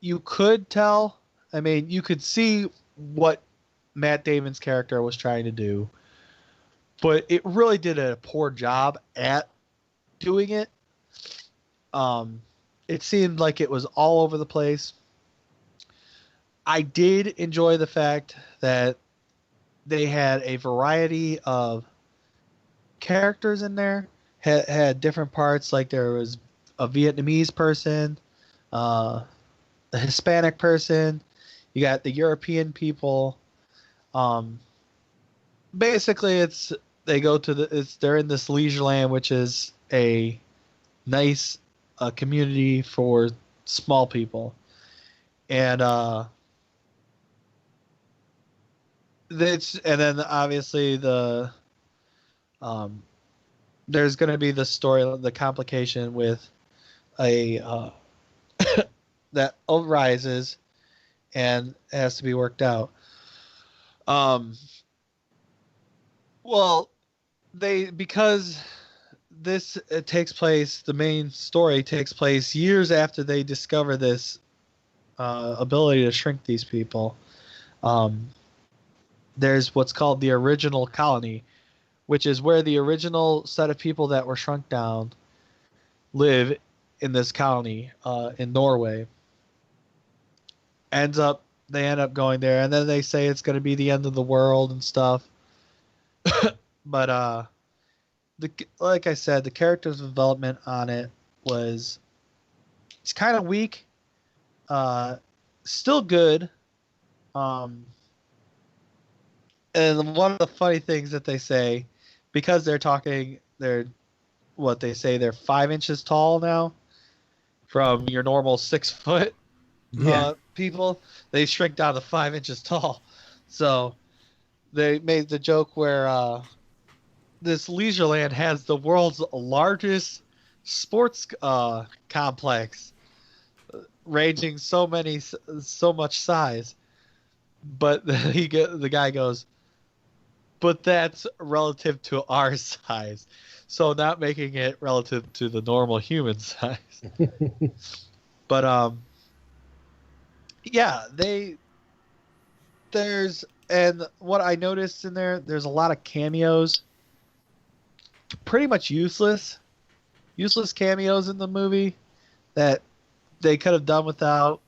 you could tell. I mean, you could see what Matt Damon's character was trying to do, but it really did a poor job at doing it. It seemed like it was all over the place. I did enjoy the fact that they had a variety of characters in there, had different parts, like there was a Vietnamese person, a Hispanic person, you got the European people. Basically they're in this leisure land, which is a nice community for small people. And then obviously there's going to be the story, the complication with a that arises and has to be worked out. Because this takes place, the main story takes place years after they discover this ability to shrink these people. There's what's called the original colony, which is where the original set of people that were shrunk down live in this colony in Norway. They end up going there, and then they say it's going to be the end of the world and stuff. But like I said, the character's development on it it's kind of weak. Still good. And one of the funny things that they say, because they're 5 inches tall now from your normal 6 foot people, they shrink down to 5 inches tall. So they made the joke where this leisure land has the world's largest sports complex, ranging so much size. But the guy goes, but that's relative to our size, so not making it relative to the normal human size. But yeah, and what I noticed in there's a lot of cameos, pretty much useless cameos in the movie that they could have done without.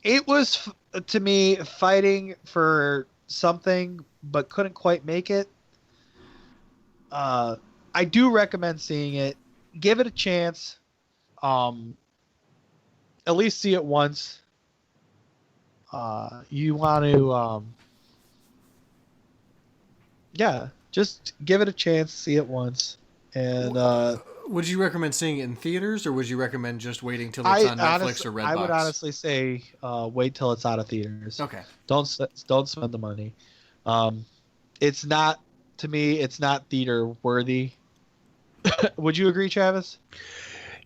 It was, to me, fighting for something, but couldn't quite make it. I do recommend seeing it. Give it a chance. At least see it once. You want to, just give it a chance, see it once. And would you recommend seeing it in theaters, or would you recommend just waiting till it's on Netflix or Redbox? I would honestly say wait till it's out of theaters. Okay. Don't spend the money. It's not theater worthy. Would you agree, Travis?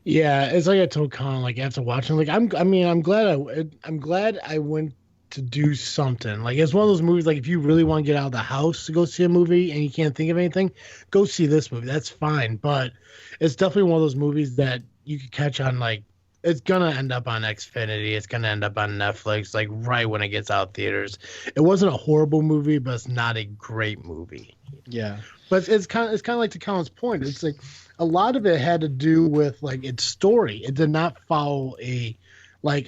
Yeah, it's like I told Colin, like after watching, like I'm glad I went to do something. Like it's one of those movies, like if you really want to get out of the house to go see a movie and you can't think of anything, go see this movie. That's fine. But it's definitely one of those movies that you could catch on, like it's gonna end up on Xfinity, it's gonna end up on Netflix, like right when it gets out of theaters. It wasn't a horrible movie, but it's not a great movie. Yeah. But it's kind of like to Colin's point. It's like a lot of it had to do with like its story. It did not follow a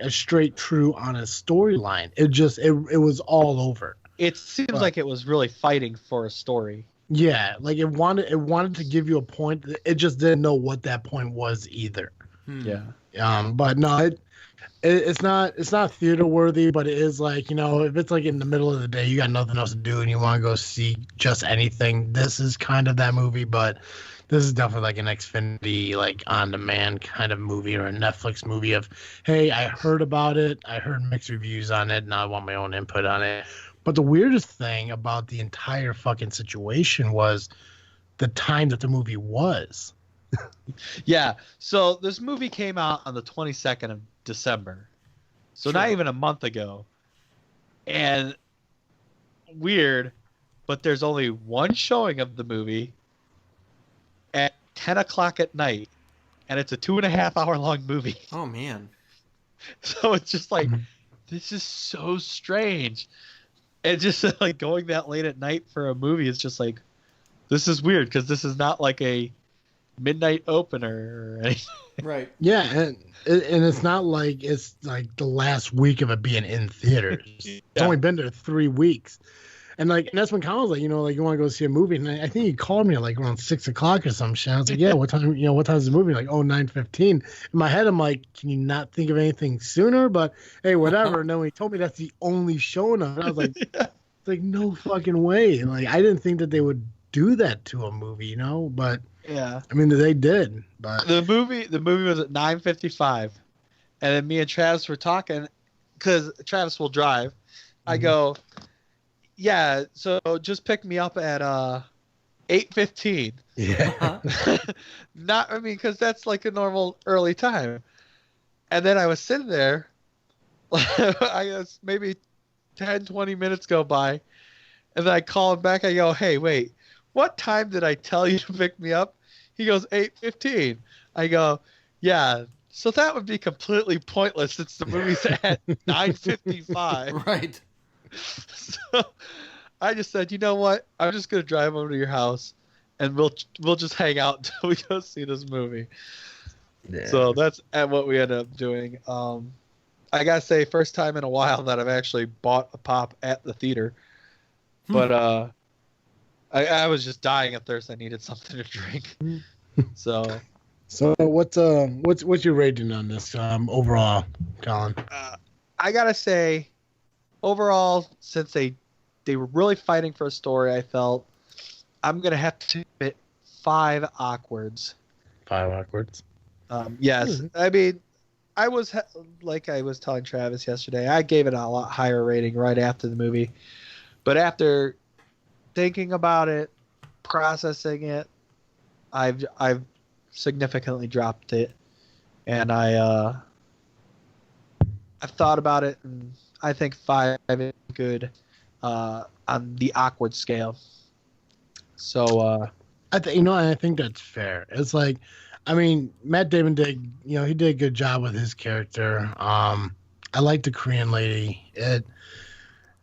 straight true honest storyline. It was all over. It seems like it was really fighting for a story. Yeah, like it wanted to give you a point. It just didn't know what that point was either. Yeah. But no, it's not theater worthy, but it is like, if it's like in the middle of the day, you got nothing else to do and you want to go see just anything. This is kind of that movie, but this is definitely like an Xfinity, like on demand kind of movie or a Netflix movie of, hey, I heard about it, I heard mixed reviews on it, and I want my own input on it. But the weirdest thing about the entire fucking situation was the time that the movie was. Yeah. So this movie came out on the 22nd of December. So not even a month ago. And weird, but there's only one showing of the movie at 10 o'clock at night. And it's a 2.5 hour long movie. Oh, man. So it's just like, this is so strange. And just like going that late at night for a movie is just like, this is weird because this is not like a midnight opener or anything. Right. Yeah, and it's not like it's like the last week of it being in theaters. It's only been there 3 weeks. And that's when Colin was like, like you want to go see a movie, and I think he called me like around 6 o'clock or some shit. I was like, yeah, what time? What time is the movie? Like, 9:15. In my head, I'm like, can you not think of anything sooner? But hey, whatever. And then when he told me that's the only showing of it, I was like, it's like no fucking way. Like I didn't think that they would do that to a movie, But Yeah. I mean, they did. But The movie was at 9:55, and then me and Travis were talking because Travis will drive. I go, yeah, so just pick me up at 8:15. yeah, Because that's like a normal early time. And then I was sitting there, I guess maybe 10, 20 minutes go by, and then I call him back. I go, hey, wait, what time did I tell you to pick me up? He goes, 8:15. I go, yeah, so that would be completely pointless since the movie's at 9:55. Right. So I just said, you know what? I'm just gonna drive over to your house, and we'll just hang out until we go see this movie. yeah. So that's what we ended up doing. I gotta say, first time in a while that I've actually bought a pop at the theater. But I was just dying of thirst. I needed something to drink. So what's your rating on this overall, Colin? I gotta say, overall, since they were really fighting for a story, I felt I'm gonna have to give it 5 Awkwards. 5 Awkwards. Yes, I mean, I was telling Travis yesterday, I gave it a lot higher rating right after the movie, but after thinking about it, processing it, I've significantly dropped it, and I've thought about it, and I think 5 is good on the awkward scale. So I think that's fair. It's like, I mean, Matt Damon did a good job with his character. I like the Korean lady.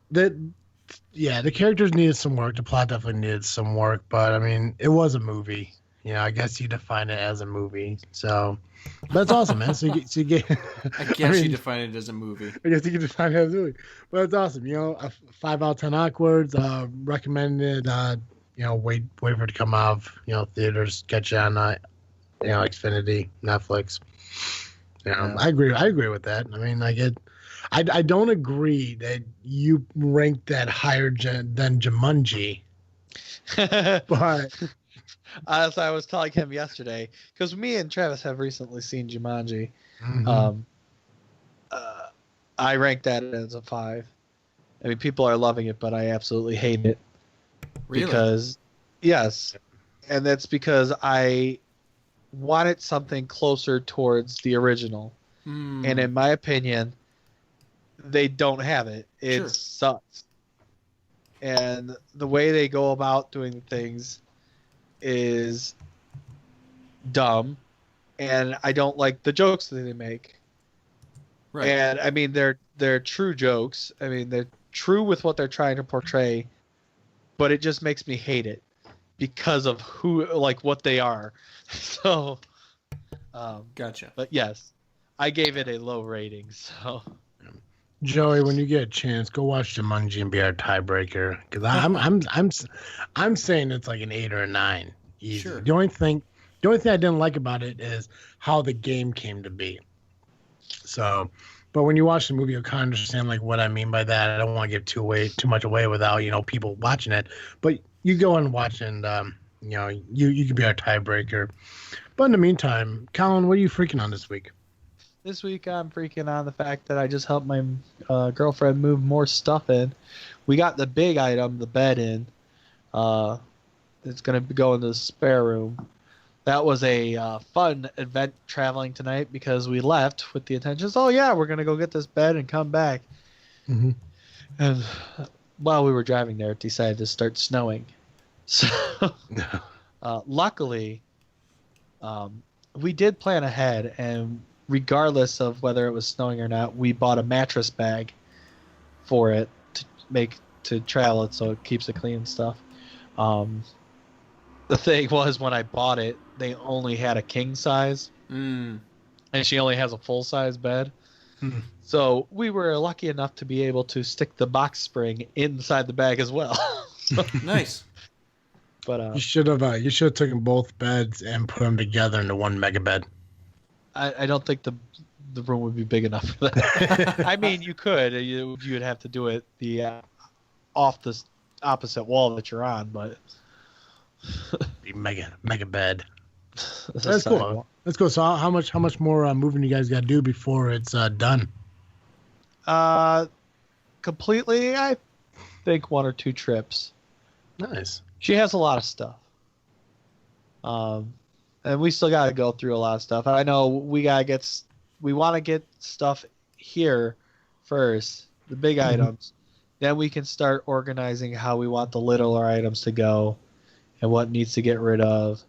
The characters needed some work. The plot definitely needed some work, but I mean, it was a movie. I guess you define it as a movie. So that's awesome, man. So you get. I guess you define it as a movie. I guess you can define it as a movie, but it's awesome. A 5 out of 10 Awkwards. Recommended. Wait for it to come out of theaters. Catch it on Xfinity, Netflix. Yeah. I agree with that. I mean, I don't agree that you ranked that higher than Jumanji, but as I was telling him yesterday, because me and Travis have recently seen Jumanji, I ranked that as a 5. I mean, people are loving it, but I absolutely hate it. Really? Because, yes, and that's because I wanted something closer towards the original, and in my opinion, they don't have it. It sucks, and the way they go about doing things is dumb, and I don't like the jokes that they make. Right. And I mean, they're true jokes. I mean, they're true with what they're trying to portray, but it just makes me hate it because of what they are. So, gotcha. But yes, I gave it a low rating. So, Joey, when you get a chance, go watch Jumanji and be our tiebreaker. Because I'm saying it's like an 8 or a 9. Easy. Sure. The only thing I didn't like about it is how the game came to be. So, but when you watch the movie, you'll kind of understand like what I mean by that. I don't want to give too much away without people watching it. But you go and watch, and you can be our tiebreaker. But in the meantime, Colin, what are you freaking on this week? This week I'm freaking on the fact that I just helped my girlfriend move more stuff in. We got the big item, the bed in. It's going to go in the spare room. That was a fun event traveling tonight because we left with the intentions, oh yeah, we're going to go get this bed and come back. Mm-hmm. And while we were driving there, it decided to start snowing. So luckily, we did plan ahead, and regardless of whether it was snowing or not, we bought a mattress bag for it to travel it so it keeps it clean and stuff. The thing was, when I bought it, they only had a king size, and she only has a full size bed. So we were lucky enough to be able to stick the box spring inside the bag as well. Nice. But you should have taken both beds and put them together into one mega bed. I don't think the room would be big enough for that. I mean, you could. You would have to do it off the opposite wall that you're on, but mega bed. That's cool. That's cool. So how much more moving you guys got to do before it's done? Completely, I think 1 or 2 trips. Nice. She has a lot of stuff. And we still got to go through a lot of stuff. I know we want to get stuff here first, the big items. Then we can start organizing how we want the littler items to go and what needs to get rid of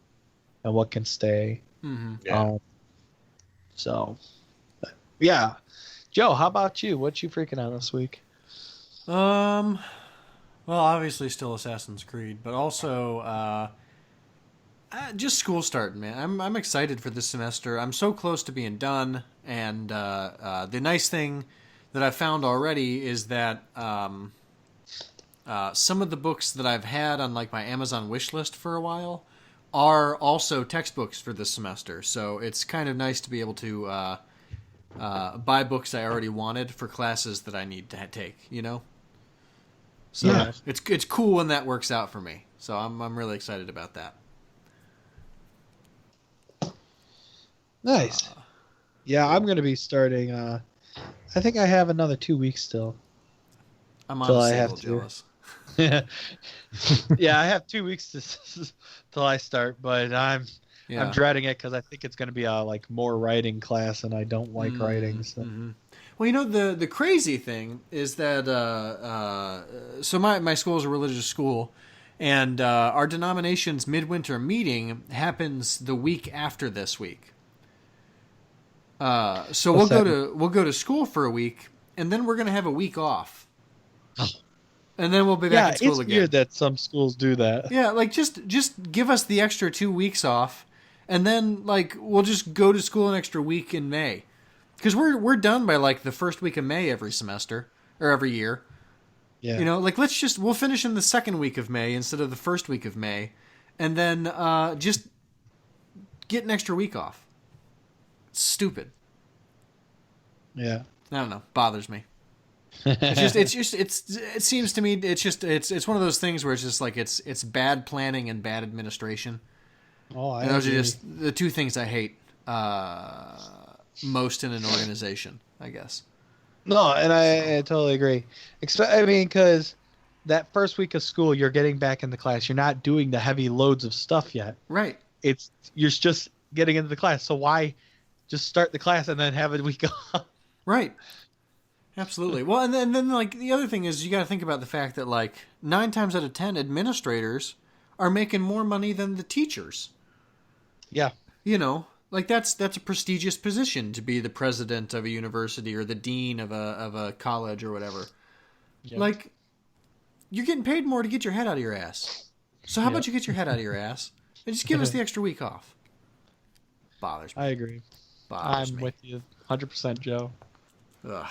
and what can stay. Mm-hmm. Yeah. So, yeah. Joe, how about you? What you freaking on this week? Well, obviously still Assassin's Creed, but also just school starting, man. I'm excited for this semester. I'm so close to being done, and the nice thing that I've found already is that some of the books that I've had on like my Amazon wish list for a while are also textbooks for this semester. So it's kind of nice to be able to buy books I already wanted for classes that I need to take, So Yeah. it's cool when that works out for me. So I'm really excited about that. Nice. Yeah, I'm going to be starting. I think I have another 2 weeks still. I'm Till I honestly a have little jealous. Yeah, I have 2 weeks till I start, but I'm dreading it because I think it's going to be a more writing class, and I don't like writing. So. Mm-hmm. Well, the crazy thing is that so my school is a religious school, and our denomination's midwinter meeting happens the week after this week. So we'll go to school for a week, and then we're gonna have a week off, and then we'll be back in school again. Yeah, it's weird that some schools do that. Yeah, just give us the extra 2 weeks off, and then we'll just go to school an extra week in May, because we're done by the first week of May every semester or every year. Yeah, we'll finish in the second week of May instead of the first week of May, and then just get an extra week off. It's stupid. Yeah. I don't know. Bothers me. It seems to me it's one of those things where it's just it's bad planning and bad administration. Oh, And those are just the two things I hate most in an organization, I guess. No, and I totally agree. Because that first week of school, you're getting back into class. You're not doing the heavy loads of stuff yet. Right. You're just getting into the class. So why just start the class and then have a week off? Right. Absolutely. Well, and then the other thing is you got to think about the fact that 9 times out of 10 administrators are making more money than the teachers. Yeah. That's a prestigious position to be the president of a university or the dean of a college or whatever. Yep. You're getting paid more to get your head out of your ass. So how about you get your head out of your ass and just give us the extra week off? Bothers me. I agree. I'm with you 100%, Joe. Ugh.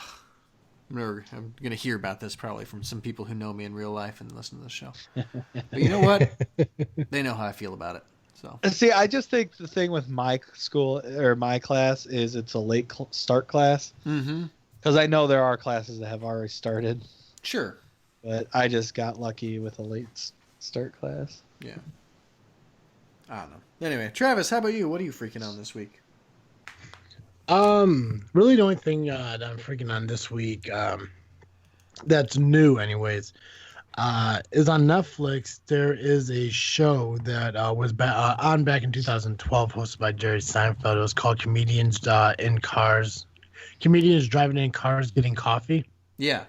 I'm gonna hear about this probably from some people who know me in real life and listen to the show. But you know what? They know how I feel about it. So See, I just think the thing with my school or my class is it's a late start class. Mm-hmm. Because I know there are classes that have already started. Sure. But I just got lucky with a late start class. Yeah. I don't know. Anyway, Travis, how about you? What are you freaking on this week? Really the only thing that I'm freaking on this week, that's new anyways, is on Netflix. There is a show that was on back in 2012, hosted by Jerry Seinfeld. It was called Comedians in Cars. Comedians driving in cars getting coffee. Yeah.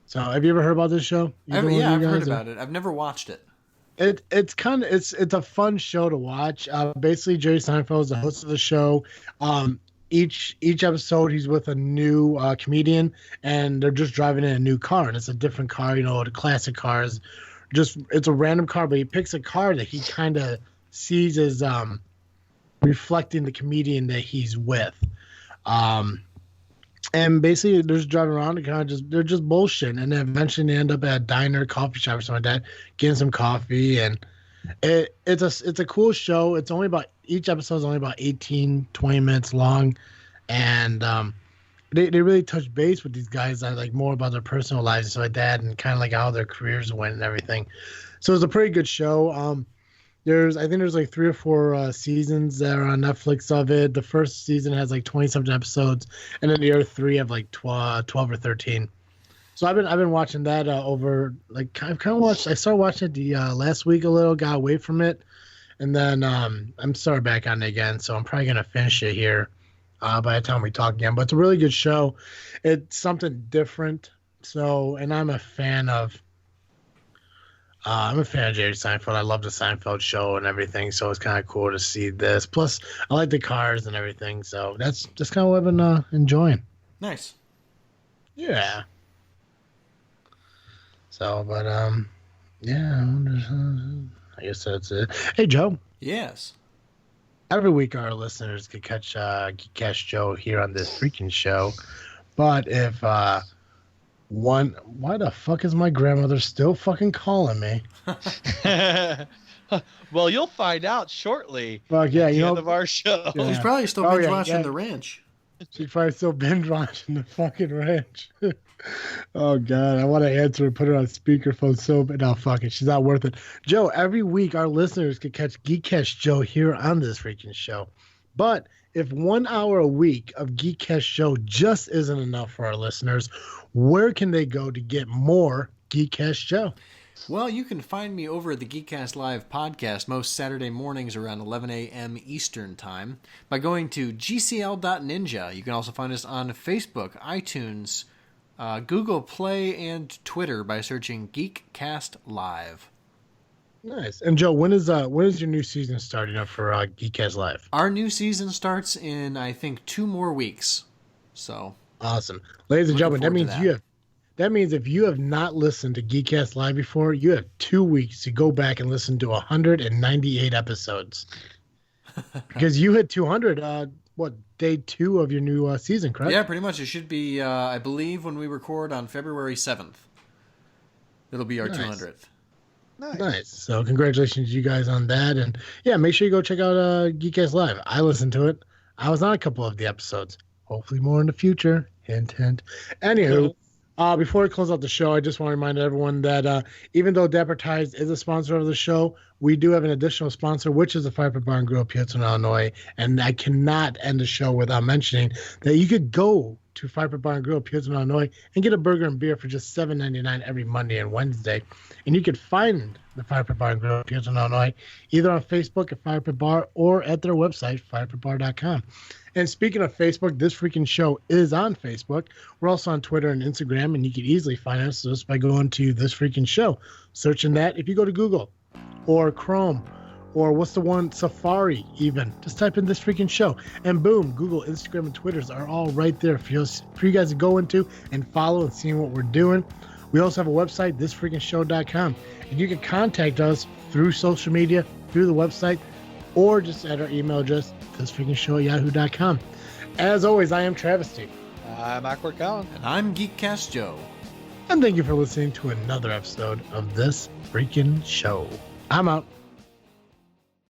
So have you ever heard about this show? I've heard about it. I've never watched it. It's a fun show to watch. Basically, Jerry Seinfeld is the host of the show. Each episode, he's with a new comedian, and they're just driving in a new car, and it's a different car. You know, the classic cars. It's a random car, but he picks a car that he kind of sees as reflecting the comedian that he's with. And basically, they're just driving around and they're just bullshitting, and then eventually they end up at a diner, coffee shop, or something like that, getting some coffee, and it's a cool show. Each episode is only about 18, 20 minutes long, and they really touch base with these guys that like more about their personal lives and stuff like that, and kind of like how their careers went and everything. So it's a pretty good show. I think there's like 3 or 4 seasons that are on Netflix of it. The first season has like 20-something episodes, and then the other 3 have like 12 or 13. So I've been watching that over like I started watching it the last week a little, got away from it, and then I'm started back on it again. So I'm probably gonna finish it here by the time we talk again. But it's a really good show. It's something different. So, and I'm a fan of Jerry Seinfeld. I love the Seinfeld show and everything, so it's kind of cool to see this. Plus, I like the cars and everything, so that's just kind of what I've been enjoying. Nice. Yeah. So, but yeah, I guess that's it. Hey, Joe. Yes. Every week, our listeners could catch Joe here on this freaking show, but if why the fuck is my grandmother still fucking calling me? Well, you'll find out shortly. Fuck yeah, at the end of our show. Yeah. He's probably still binge watching The Ranch. She's probably still binge watching The fucking Ranch. Oh god, I want to answer and put her on speakerphone so but no, fuck it, she's not worth it. Joe, every week our listeners could catch Geekcast Joe here on this freaking show. But if 1 hour a week of Geekcast Joe just isn't enough for our listeners, where can they go to get more Geekcast Joe? Well, you can find me over at the Geekcast Live podcast most Saturday mornings around 11 a.m. Eastern Time by going to gcl.ninja. You can also find us on Facebook, iTunes, Google Play, and Twitter by searching Geekcast Live. Nice. And Joe, when is your new season starting up for Geekcast Live? Our new season starts in, I think, 2 more weeks. So awesome, ladies and gentlemen. That means if you have not listened to Geekcast Live before, you have 2 weeks to go back and listen to 198 episodes. Because you hit 200. Day 2 of your new season, correct? Yeah, pretty much. It should be, I believe, when we record on February 7th. It'll be our 200th. Nice. So congratulations to you guys on that. And yeah, make sure you go check out Geekcast Live. I listened to it. I was on a couple of the episodes. Hopefully more in the future. Hint, hint. Anywho, before we close out the show, I just want to remind everyone that even though Dappertized is a sponsor of the show, we do have an additional sponsor, which is the Firepit Bar and Grill, Peotone, Illinois. And I cannot end the show without mentioning that you could go to Firepit Bar and Grill, Peotone, Illinois, and get a burger and beer for just $7.99 every Monday and Wednesday. And you could find the Firepit Bar and Grill, Peotone, Illinois, either on Facebook at Firepit Bar or at their website, firepitbar.com. And speaking of Facebook, this freaking show is on Facebook. We're also on Twitter and Instagram, and you can easily find us just by going to This Freaking Show. Searching that, if you go to Google or Chrome or what's the one, Safari even, just type in This Freaking Show. And boom, Google, Instagram, and Twitters are all right there for you guys to go into and follow and see what we're doing. We also have a website, thisfreakingshow.com. And you can contact us through social media, through the website, or just at our email address, thisfreakingshow@yahoo.com. As always, I am Travesty. I'm Awkward Colin. And I'm Geekcast Joe. And thank you for listening to another episode of This Freakin' Show. I'm out.